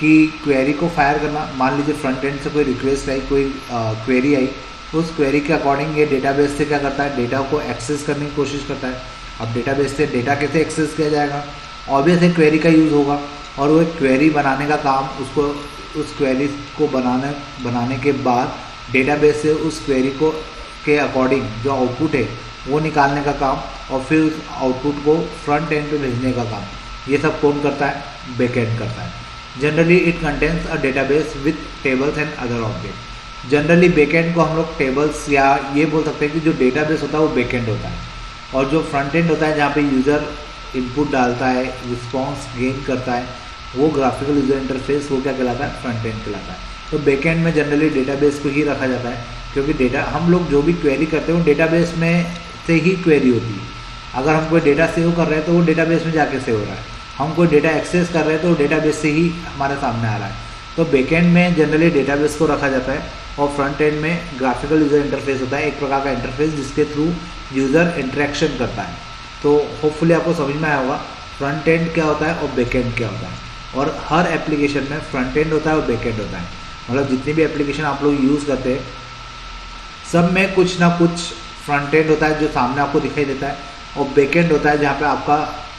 कि क्वेरी को फायर करना। मान लीजिए फ्रंट एंड से कोई रिक्वेस्ट आई, कोई क्वेरी आई, उस क्वेरी के अकॉर्डिंग ये डेटाबेस से क्या करता है, डेटा को एक्सेस करने की कोशिश करता है। अब डेटाबेस से डेटा कैसे एक्सेस किया जाएगा, ऑब्वियस है क्वेरी का यूज़ होगा, और वो एक क्वेरी बनाने का काम, उसको उस क्वेरी को बनाने के बाद डेटाबेस से उस क्वेरी को के अकॉर्डिंग जो आउटपुट है वो निकालने का काम, और फिर उस आउटपुट को फ्रंट एंड पे भेजने का काम, ये सब कौन करता है, बैक एंड करता है। Generally it contains a database with tables and other object. Generally back and को हम लोग टेबल्स या ये बोल सकते हैं कि जो डेटाबेस होता है वो बैक एंड होता है, और जो फ्रंट एंड होता है जहाँ पे यूज़र इनपुट डालता है, रिस्पॉन्स गेन करता है, वो ग्राफिकल यूज़र इंटरफेस वो क्या कहलाता है, फ्रंट एंड कहलाता है। तो बैक एंड में जनरली डेटाबेस को ही रखा जाता है, क्योंकि डेटा हम लोग जो भी क्वेरी करते हैं वो डेटाबेस में से ही क्वेरी होती है। अगर हम कोई डेटा सेव कर रहे हैं तो वो डेटाबेस में जाके सेव हो रहा है, हम कोई डेटा एक्सेस कर रहे हैं तो वो डेटाबेस से ही हमारे सामने आ रहा है। तो बैक एंड में जनरली डेटाबेस को रखा जाता है, और फ्रंट एंड में ग्राफिकल यूज़र इंटरफेस होता है, एक प्रकार का इंटरफेस जिसके थ्रू यूज़र इंटरेक्शन करता है। तो होपफुली आपको समझ में आया होगा फ्रंट एंड क्या होता है और बैक एंड क्या होता है। और हर एप्लीकेशन में फ्रंट एंड होता है और बैक एंड होता है, मतलब जितनी भी एप्लीकेशन आप लोग यूज़ करते हैं सब में कुछ ना कुछ फ्रंट एंड होता है जो सामने आपको दिखाई देता है, और बैक एंड होता है जहाँ पे आपका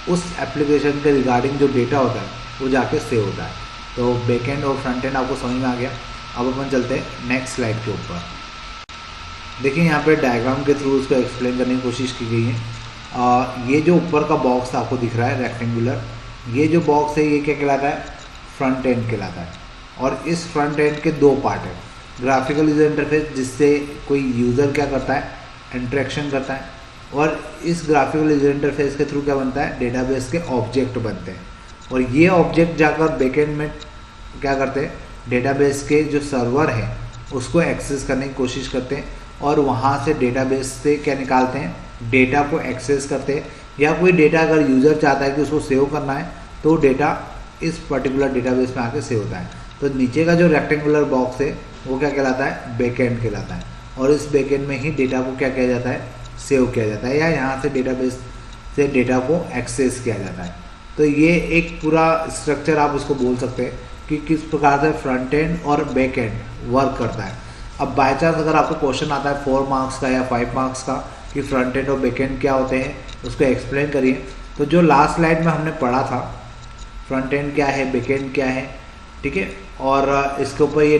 उस एप्लीकेशन के रिगार्डिंग जो डेटा होता है वो जाके सेव होता है। तो बैकएंड और फ्रंट एंड आपको समझ में आ गया। अब अपन चलते हैं नेक्स्ट स्लाइड के ऊपर। देखिए यहाँ पे डायग्राम के थ्रू उसको एक्सप्लेन करने की कोशिश की गई है। ये जो ऊपर का बॉक्स आपको दिख रहा है रेक्टेंगुलर, ये जो बॉक्स है ये क्या कहलाता है, फ्रंट एंड कहलाता है। और इस फ्रंट एंड के दो पार्ट है, ग्राफिकल यूजर इंटरफेस जिससे कोई यूज़र क्या करता है, इंटरेक्शन करता है, और इस ग्राफिकल यूजर इंटरफेस के थ्रू क्या बनता है, डेटाबेस के ऑब्जेक्ट बनते हैं। और ये ऑब्जेक्ट जाकर बैकएंड में क्या करते हैं, डेटाबेस के जो सर्वर है उसको एक्सेस करने की कोशिश करते हैं और वहाँ से डेटाबेस से क्या निकालते हैं, डेटा को एक्सेस करते हैं। या कोई डेटा अगर यूज़र चाहता है कि उसको सेव करना है तो डेटा इस पर्टिकुलर डेटाबेस में आके सेव होता है। तो नीचे का जो रेक्टेंगुलर बॉक्स है वो क्या कहलाता है, बैकएंड कहलाता है। और इस बैकएंड में ही डेटा को क्या किया जाता है, सेव किया जाता है, या यहाँ से डेटाबेस से डेटा को एक्सेस किया जाता है। तो ये एक पूरा स्ट्रक्चर आप इसको बोल सकते हैं कि किस प्रकार से फ्रंट एंड और बैक एंड वर्क करता है। अब बाय चांस अगर आपको क्वेश्चन आता है 4 मार्क्स का या 5 मार्क्स का कि फ्रंट एंड और बैक एंड क्या होते हैं, उसको एक्सप्लेन करिए। तो जो लास्ट स्लाइड में हमने पढ़ा था, फ्रंट एंड क्या है, बैक एंड क्या है, ठीक है, और इसके ऊपर ये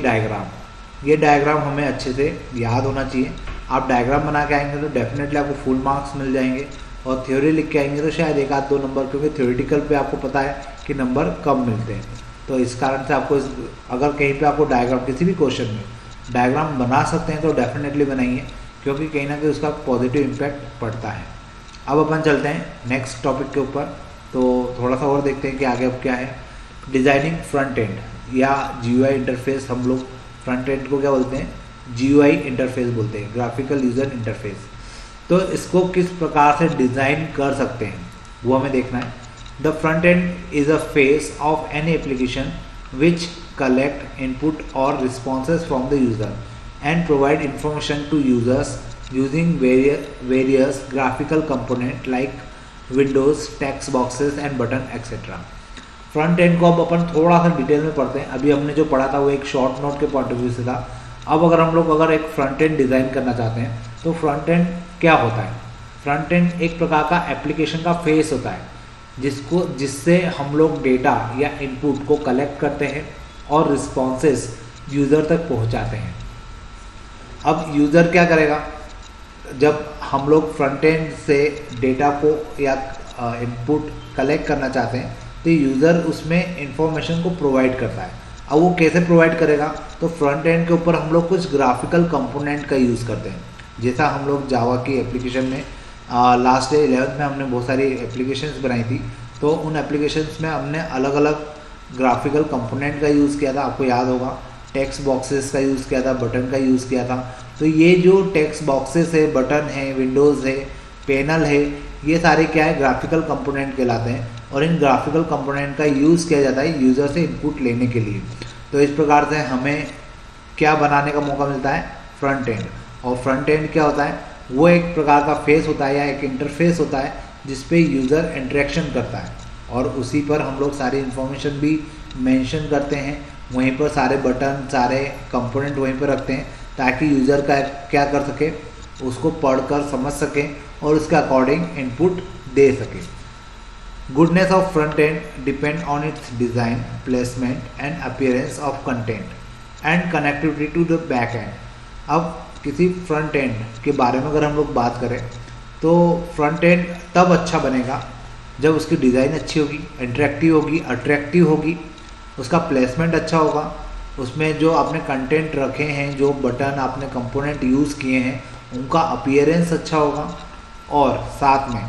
डायग्राम हमें अच्छे से याद होना चाहिए। आप डायग्राम बना के आएंगे तो डेफिनेटली आपको फुल मार्क्स मिल जाएंगे, और थ्योरी लिख के आएंगे तो शायद 1-2 नंबर, क्योंकि थ्योरेटिकल पे आपको पता है कि नंबर कम मिलते हैं। तो इस कारण से आपको अगर कहीं पे आपको डायग्राम, किसी भी क्वेश्चन में डायग्राम बना सकते हैं तो डेफिनेटली बनाइए, क्योंकि कहीं ना कहीं उसका पॉजिटिव इम्पैक्ट पड़ता है। अब अपन चलते हैं नेक्स्ट टॉपिक के ऊपर, तो थोड़ा सा और देखते हैं कि आगे अब क्या है। डिज़ाइनिंग फ्रंट एंड या GUI इंटरफेस, हम लोग फ्रंट एंड को क्या बोलते हैं, GUI इंटरफेस बोलते हैं, ग्राफिकल यूजर इंटरफेस। तो इसको किस प्रकार से डिज़ाइन कर सकते हैं वो हमें देखना है। The front end is a face of any application which collect input और responses from the user and provide information to users using various graphical component like windows, text boxes and button etcetera. Front end को अब अपन थोड़ा सा detail में पढ़ते हैं। अभी हमने जो पढ़ा था वो एक शॉर्ट नोट के पॉइंट ऑफ व्यू से था। अब अगर हम लोग एक फ्रंट एंड डिज़ाइन करना चाहते हैं तो फ्रंट एंड क्या होता है। फ्रंट एंड एक प्रकार का एप्लीकेशन का फेस होता है जिससे हम लोग डेटा या इनपुट को कलेक्ट करते हैं और रिस्पॉन्सेस यूज़र तक पहुंचाते हैं। अब यूज़र क्या करेगा, जब हम लोग फ्रंट एंड से डेटा को या इनपुट कलेक्ट करना चाहते हैं तो यूज़र उसमें इंफॉर्मेशन को प्रोवाइड करता है। अब वो कैसे प्रोवाइड करेगा, तो फ्रंट एंड के ऊपर हम लोग कुछ ग्राफिकल कंपोनेंट का यूज़ करते हैं। जैसा हम लोग जावा की एप्लीकेशन में लास्ट 11th में हमने बहुत सारी एप्लीकेशंस बनाई थी, तो उन एप्लीकेशंस में हमने अलग अलग ग्राफिकल कंपोनेंट का यूज़ किया था। आपको याद होगा टेक्स्ट बॉक्सेस का यूज़ किया था, बटन का यूज़ किया था। तो ये जो टेक्स्ट बॉक्सेस है, बटन है, विंडोज़ है, पैनल है, ये सारे क्या है, ग्राफिकल कंपोनेंट कहलाते हैं। और इन ग्राफिकल कंपोनेंट का यूज़ किया जाता है यूज़र से इनपुट लेने के लिए। तो इस प्रकार से हमें क्या बनाने का मौका मिलता है, फ्रंट एंड। और फ्रंट एंड क्या होता है, वो एक प्रकार का फेस होता है या एक इंटरफेस होता है जिसपे यूज़र इंटरेक्शन करता है, और उसी पर हम लोग सारी इन्फॉर्मेशन भी मेंशन करते हैं। वहीं पर सारे बटन, सारे कंपोनेंट वहीं पर रखते हैं ताकि यूज़र का क्या कर सके, उसको पढ़कर समझ सके और उसके अकॉर्डिंग इनपुट दे सके। Goodness of front end depend on its design, placement and appearance of content and connectivity to the back end। अब किसी फ्रंट एंड के बारे में अगर हम लोग बात करें तो फ्रंट एंड तब अच्छा बनेगा जब उसकी डिज़ाइन अच्छी होगी, इंटरेक्टिव होगी, अट्रैक्टिव होगी, उसका प्लेसमेंट अच्छा होगा, उसमें जो आपने कंटेंट रखे हैं, जो बटन आपने कंपोनेंट यूज़ किए हैं, उनका अपीयरेंस अच्छा होगा, और साथ में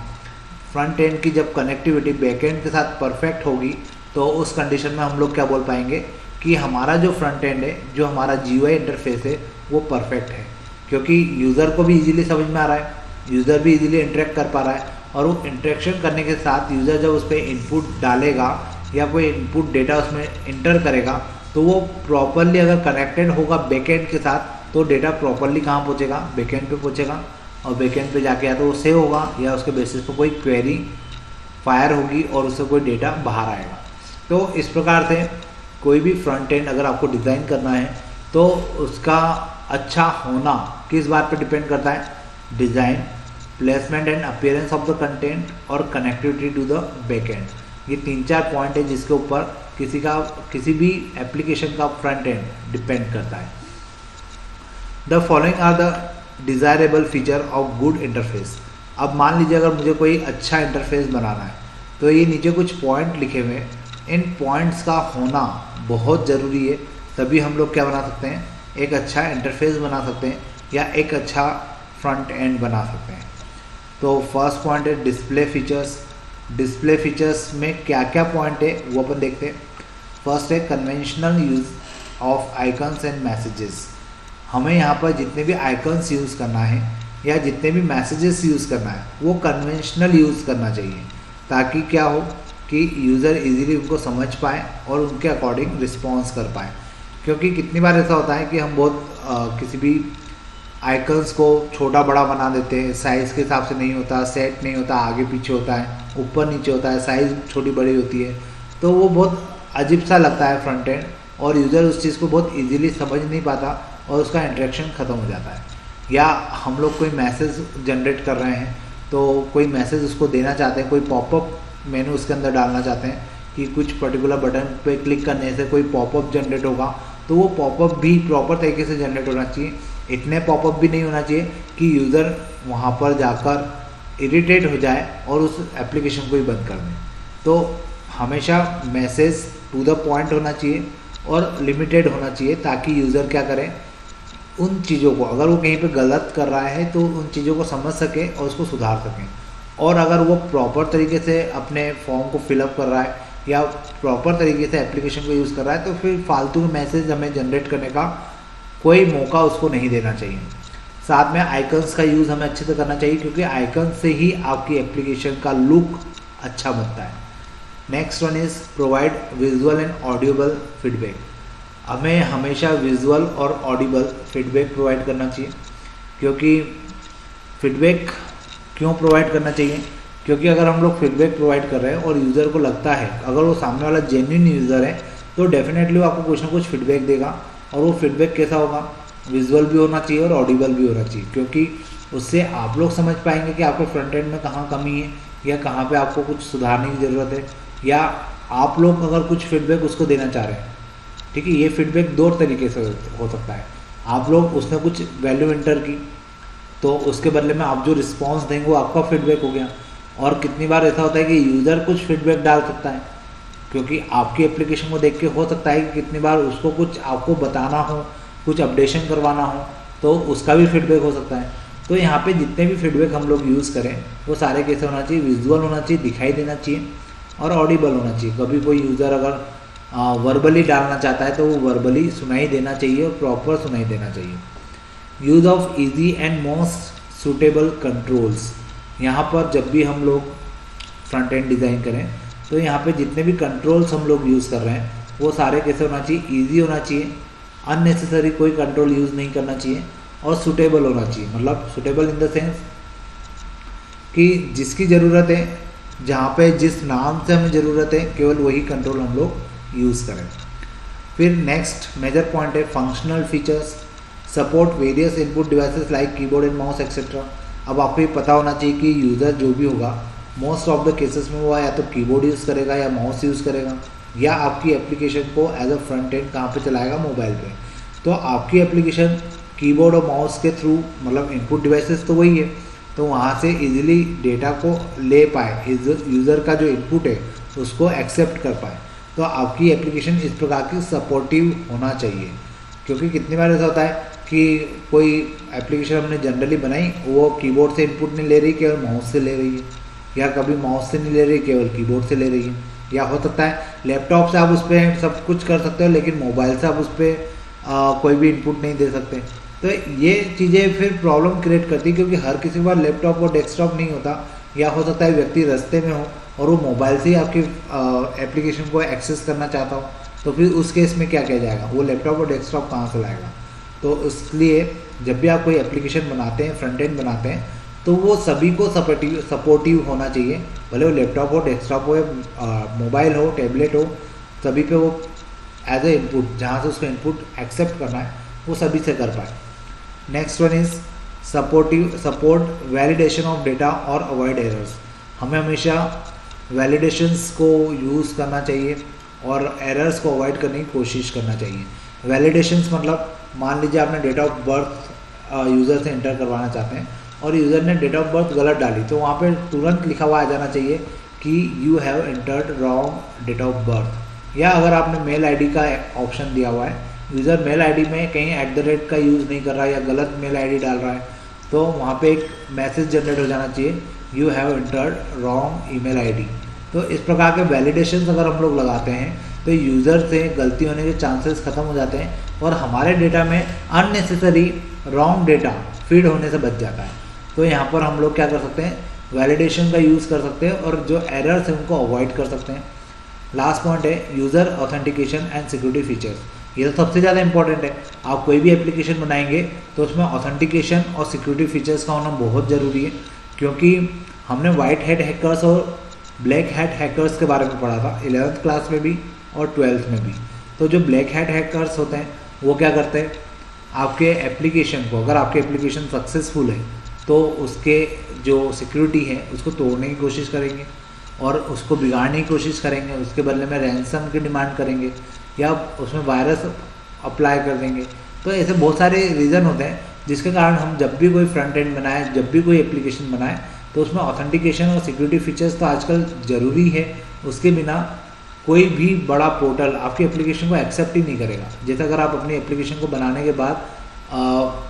फ्रंट एंड की जब कनेक्टिविटी बैक एंड के साथ परफेक्ट होगी तो उस कंडीशन में हम लोग क्या बोल पाएंगे कि हमारा जो फ्रंट एंड है, जो हमारा GUI इंटरफेस है, वो परफेक्ट है, क्योंकि यूज़र को भी इजीली समझ में आ रहा है, यूज़र भी इजीली इंटरेक्ट कर पा रहा है। और वो इंटरेक्शन करने के साथ यूज़र जब उस पर इनपुट डालेगा या कोई इनपुट डेटा उसमें इंटर करेगा तो वो प्रॉपरली अगर कनेक्टेड होगा बैक एंड के साथ तो डेटा प्रॉपरली कहाँ पहुँचेगा, बैक एंड पे पहुँचेगा, और बैकएंड पे जाके या तो वो सेव होगा या उसके बेसिस पर कोई क्वेरी फायर होगी और उससे कोई डेटा बाहर आएगा। तो इस प्रकार से कोई भी फ्रंट एंड अगर आपको डिज़ाइन करना है तो उसका अच्छा होना किस बात पे डिपेंड करता है, design, placement and appearance of the content और कनेक्टिविटी टू द बैकएंड। ये 3-4 पॉइंट है जिसके ऊपर किसी भी एप्लीकेशन का फ्रंट एंड डिपेंड करता है। The following are the desirable feature of good interface. अब मान लीजिए अगर मुझे कोई अच्छा इंटरफेस बनाना है तो ये नीचे कुछ पॉइंट लिखे हुए हैं, इन पॉइंट्स का होना बहुत ज़रूरी है, तभी हम लोग क्या बना सकते हैं, एक अच्छा इंटरफेस बना सकते हैं या एक अच्छा फ्रंट एंड बना सकते हैं। तो फर्स्ट पॉइंट है डिस्प्ले फीचर्स। डिस्प्ले फीचर्स में क्या क्या पॉइंट है वो अपन देखते हैं। फर्स्ट है conventional use of icons and messages. हमें यहाँ पर जितने भी आइकन्स यूज़ करना है या जितने भी मैसेजेस यूज़ करना है वो कन्वेंशनल यूज़ करना चाहिए, ताकि क्या हो कि यूज़र इजीली उनको समझ पाए और उनके अकॉर्डिंग रिस्पॉन्स कर पाए। क्योंकि कितनी बार ऐसा होता है कि हम बहुत किसी भी आइकन्स को छोटा बड़ा बना देते हैं, साइज़ के हिसाब से नहीं होता, सेट नहीं होता, आगे पीछे होता है, ऊपर नीचे होता है, साइज़ छोटी बड़ी होती है, तो वो बहुत अजीब सा लगता है फ्रंट एंड, और यूज़र उस चीज़ को बहुत इजीली समझ नहीं पाता और उसका इंटरेक्शन ख़त्म हो जाता है। या हम लोग कोई मैसेज जनरेट कर रहे हैं तो कोई मैसेज उसको देना चाहते हैं, कोई पॉपअप मेनू उसके अंदर डालना चाहते हैं कि कुछ पर्टिकुलर बटन पे क्लिक करने से कोई पॉपअप जनरेट होगा, तो वो पॉपअप भी प्रॉपर तरीके से जनरेट होना चाहिए। इतने पॉपअप भी नहीं होना चाहिए कि यूज़र वहाँ पर जाकर इरिटेट हो जाए और उस एप्लीकेशन को ही बंद कर दें। तो हमेशा मैसेज टू द पॉइंट होना चाहिए और लिमिटेड होना चाहिए, ताकि यूज़र क्या करें, उन चीज़ों को, अगर वो कहीं पे गलत कर रहा है तो उन चीज़ों को समझ सके और उसको सुधार सकें। और अगर वो प्रॉपर तरीके से अपने फॉर्म को फिलअप कर रहा है या प्रॉपर तरीके से एप्लीकेशन को यूज़ कर रहा है तो फिर फालतू के मैसेज हमें जनरेट करने का कोई मौका उसको नहीं देना चाहिए। साथ में आइकन्स का यूज़ हमें अच्छे से करना चाहिए, क्योंकि आइकन से ही आपकी एप्लीकेशन का लुक अच्छा बनता है। Next one is provide visual and audible feedback. हमें हमेशा विजुअल और ऑडिबल फीडबैक प्रोवाइड करना चाहिए। क्योंकि फीडबैक क्यों प्रोवाइड करना चाहिए, क्योंकि अगर हम लोग फीडबैक प्रोवाइड कर रहे हैं और यूज़र को लगता है, अगर वो सामने वाला जेन्युइन यूज़र है तो डेफिनेटली वो आपको कुछ ना कुछ फीडबैक देगा। और वो फीडबैक कैसा होगा, विजुअल भी होना चाहिए और ऑडिबल भी होना चाहिए, क्योंकि उससे आप लोग समझ पाएंगे कि आपके फ्रंट एंड में कहाँ कमी है या कहाँ पे आपको कुछ सुधारने की ज़रूरत है, या आप लोग अगर कुछ फीडबैक उसको देना चाह रहे हैं। ठीक है, ये फीडबैक 2 तरीके से हो सकता है। आप लोग उसने कुछ वैल्यू एंटर की तो उसके बदले में आप जो रिस्पॉन्स देंगे वो आपका फीडबैक हो गया। और कितनी बार ऐसा होता है कि यूज़र कुछ फीडबैक डाल सकता है, क्योंकि आपकी एप्लीकेशन को देख के हो सकता है कि कितनी बार उसको कुछ आपको बताना हो, कुछ अपडेशन करवाना हो, तो उसका भी फीडबैक हो सकता है। तो यहाँ पे जितने भी फीडबैक हम लोग यूज़ करें वो सारे कैसे होना चाहिए, विजुअल होना चाहिए, दिखाई देना चाहिए और ऑडिबल होना चाहिए। कभी कोई यूज़र अगर वर्बली डालना चाहता है तो वो वर्बली सुनाई देना चाहिए और प्रॉपर सुनाई देना चाहिए। Use of easy and most suitable controls. यहाँ पर जब भी हम लोग फ्रंट एंड डिज़ाइन करें तो यहाँ पे जितने भी कंट्रोल्स हम लोग यूज़ कर रहे हैं वो सारे कैसे होना चाहिए, ईजी होना चाहिए, अननेसेसरी कोई कंट्रोल यूज़ नहीं करना चाहिए और सूटेबल होना चाहिए। मतलब सूटेबल इन द सेंस कि जिसकी ज़रूरत है, जहाँ पे जिस नाम से हमें ज़रूरत है केवल वही कंट्रोल हम लोग यूज़ करें। फिर नेक्स्ट मेजर पॉइंट है functional features, support various input devices like keyboard and mouse etcetera. अब आपको ये पता होना चाहिए कि यूज़र जो भी होगा मोस्ट ऑफ द केसेस में वो या तो कीबोर्ड यूज़ करेगा या माउस यूज़ करेगा, या आपकी एप्लीकेशन को एज अ फ्रंट एंड कहाँ पे चलाएगा, मोबाइल पे। तो आपकी एप्लीकेशन कीबोर्ड और माउस के थ्रू, मतलब इनपुट डिवाइसेस तो वही है, तो वहाँ से इजीली डेटा को ले पाए, यूज़र का जो इनपुट है उसको एक्सेप्ट कर पाए। तो आपकी एप्लीकेशन इस प्रकार की सपोर्टिव होना चाहिए। क्योंकि कितनी बार ऐसा होता है कि कोई एप्लीकेशन हमने जनरली बनाई, वो कीबोर्ड से इनपुट नहीं ले रही, केवल माउस से ले रही है, या कभी माउस से नहीं ले रही, केवल कीबोर्ड से ले रही है। या हो सकता है लैपटॉप से आप उस पर सब कुछ कर सकते हो लेकिन मोबाइल से आप उस पर कोई भी इनपुट नहीं दे सकते। तो ये चीज़ें फिर प्रॉब्लम क्रिएट करती है, क्योंकि हर किसी के पास लैपटॉप और डेस्कटॉप नहीं होता, या हो सकता है व्यक्ति रास्ते में हो और वो मोबाइल से ही आपकी एप्लीकेशन को एक्सेस करना चाहता हो, तो फिर उस केस में क्या किया जाएगा, वो लैपटॉप और डेस्कटॉप कहाँ से लाएगा। तो इसलिए जब भी आप कोई एप्लीकेशन बनाते हैं, फ्रंट एंड बनाते हैं, तो वो सभी को सपोर्टिव होना चाहिए, भले वो लैपटॉप हो, डेस्कटॉप हो, मोबाइल हो, टैबलेट हो, सभी पे वो एज ए इनपुट, जहाँ से उसको इनपुट एक्सेप्ट करना है वो सभी से कर पाए। Next one is support validation of data और अवॉइड एरर्स। हमें हमेशा वैलिडेशंस को यूज़ करना चाहिए और एरर्स को अवॉइड करने की कोशिश करना चाहिए। वैलिडेशंस मतलब मान लीजिए आपने डेट ऑफ बर्थ यूज़र से एंटर करवाना चाहते हैं और यूज़र ने डेट ऑफ बर्थ गलत डाली, तो वहाँ पे तुरंत लिखा हुआ आ जाना चाहिए कि you have entered wrong date of birth. या अगर आपने मेल आईडी का ऑप्शन दिया हुआ है, यूज़र मेल आईडी में कहीं @ का यूज़ नहीं कर रहा है या गलत मेल आईडी डाल रहा है, तो वहाँ पे एक मैसेज जनरेट हो जाना चाहिए, you have entered wrong email ID. तो इस प्रकार के वैलिडेशंस अगर हम लोग लगाते हैं तो यूज़र से गलती होने के चांसेस ख़त्म हो जाते हैं और हमारे डेटा में अननेसेसरी रॉन्ग डेटा फीड होने से बच जाता है। तो यहाँ पर हम लोग क्या कर सकते हैं, वैलिडेशन का यूज़ कर सकते हैं और जो एरर्स हैं उनको अवॉइड कर सकते हैं। लास्ट पॉइंट है user authentication and security features. ये तो सबसे ज़्यादा इंपॉर्टेंट है। आप कोई भी एप्लीकेशन बनाएंगे तो उसमें ऑथेंटिकेशन और सिक्योरिटी फीचर्स का होना बहुत ज़रूरी है, क्योंकि हमने वाइट हैट हैकर्स और ब्लैक हैट हैकर्स के बारे में पढ़ा था 11th क्लास में भी और 12th में भी। तो जो ब्लैक हैट हैकर्स होते हैं वो क्या करते हैं, आपके एप्लीकेशन को, अगर आपके एप्लीकेशन सक्सेसफुल है तो उसके जो सिक्योरिटी है उसको तोड़ने की कोशिश करेंगे और उसको बिगाड़ने की कोशिश करेंगे, उसके बदले में रैंसम की डिमांड करेंगे या उसमें वायरस अप्लाई कर देंगे। तो ऐसे बहुत सारे रीज़न होते हैं जिसके कारण हम जब भी कोई फ्रंट एंड बनाए, जब भी कोई एप्लीकेशन बनाए, तो उसमें ऑथेंटिकेशन और सिक्योरिटी फीचर्स तो आजकल ज़रूरी है। उसके बिना कोई भी बड़ा पोर्टल आपकी एप्लीकेशन को एक्सेप्ट ही नहीं करेगा। जैसे अगर आप अपनी एप्लीकेशन को बनाने के बाद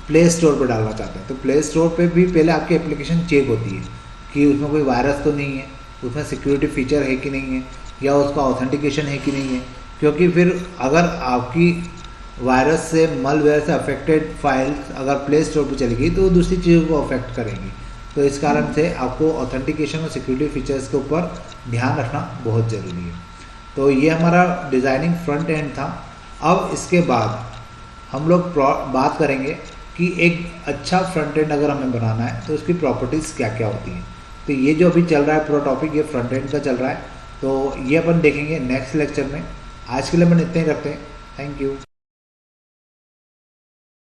प्ले स्टोर पर डालना चाहते हैं तो प्ले स्टोर पे भी पहले आपकी एप्लीकेशन चेक होती है कि उसमें कोई वायरस तो नहीं है, उसमें सिक्योरिटी फीचर है कि नहीं है, या उसका ऑथेंटिकेशन है कि नहीं है। क्योंकि फिर अगर आपकी वायरस से, मलवेयर से अफेक्टेड फाइल्स अगर प्ले स्टोर पर चली गई तो वो दूसरी चीज़ों को अफेक्ट करेंगी। तो इस कारण से आपको ऑथेंटिकेशन और सिक्योरिटी फीचर्स के ऊपर ध्यान रखना बहुत ज़रूरी है। तो ये हमारा डिज़ाइनिंग फ्रंट एंड था। अब इसके बाद हम लोग बात करेंगे कि एक अच्छा फ्रंट एंड अगर हमें बनाना है तो उसकी प्रॉपर्टीज़ क्या क्या होती हैं। तो ये जो अभी चल रहा है पूरा टॉपिक ये फ्रंट एंड का चल रहा है, तो ये अपन देखेंगे नेक्स्ट लेक्चर में। आज के लिए अपन इतने ही रखते हैं। Thank you.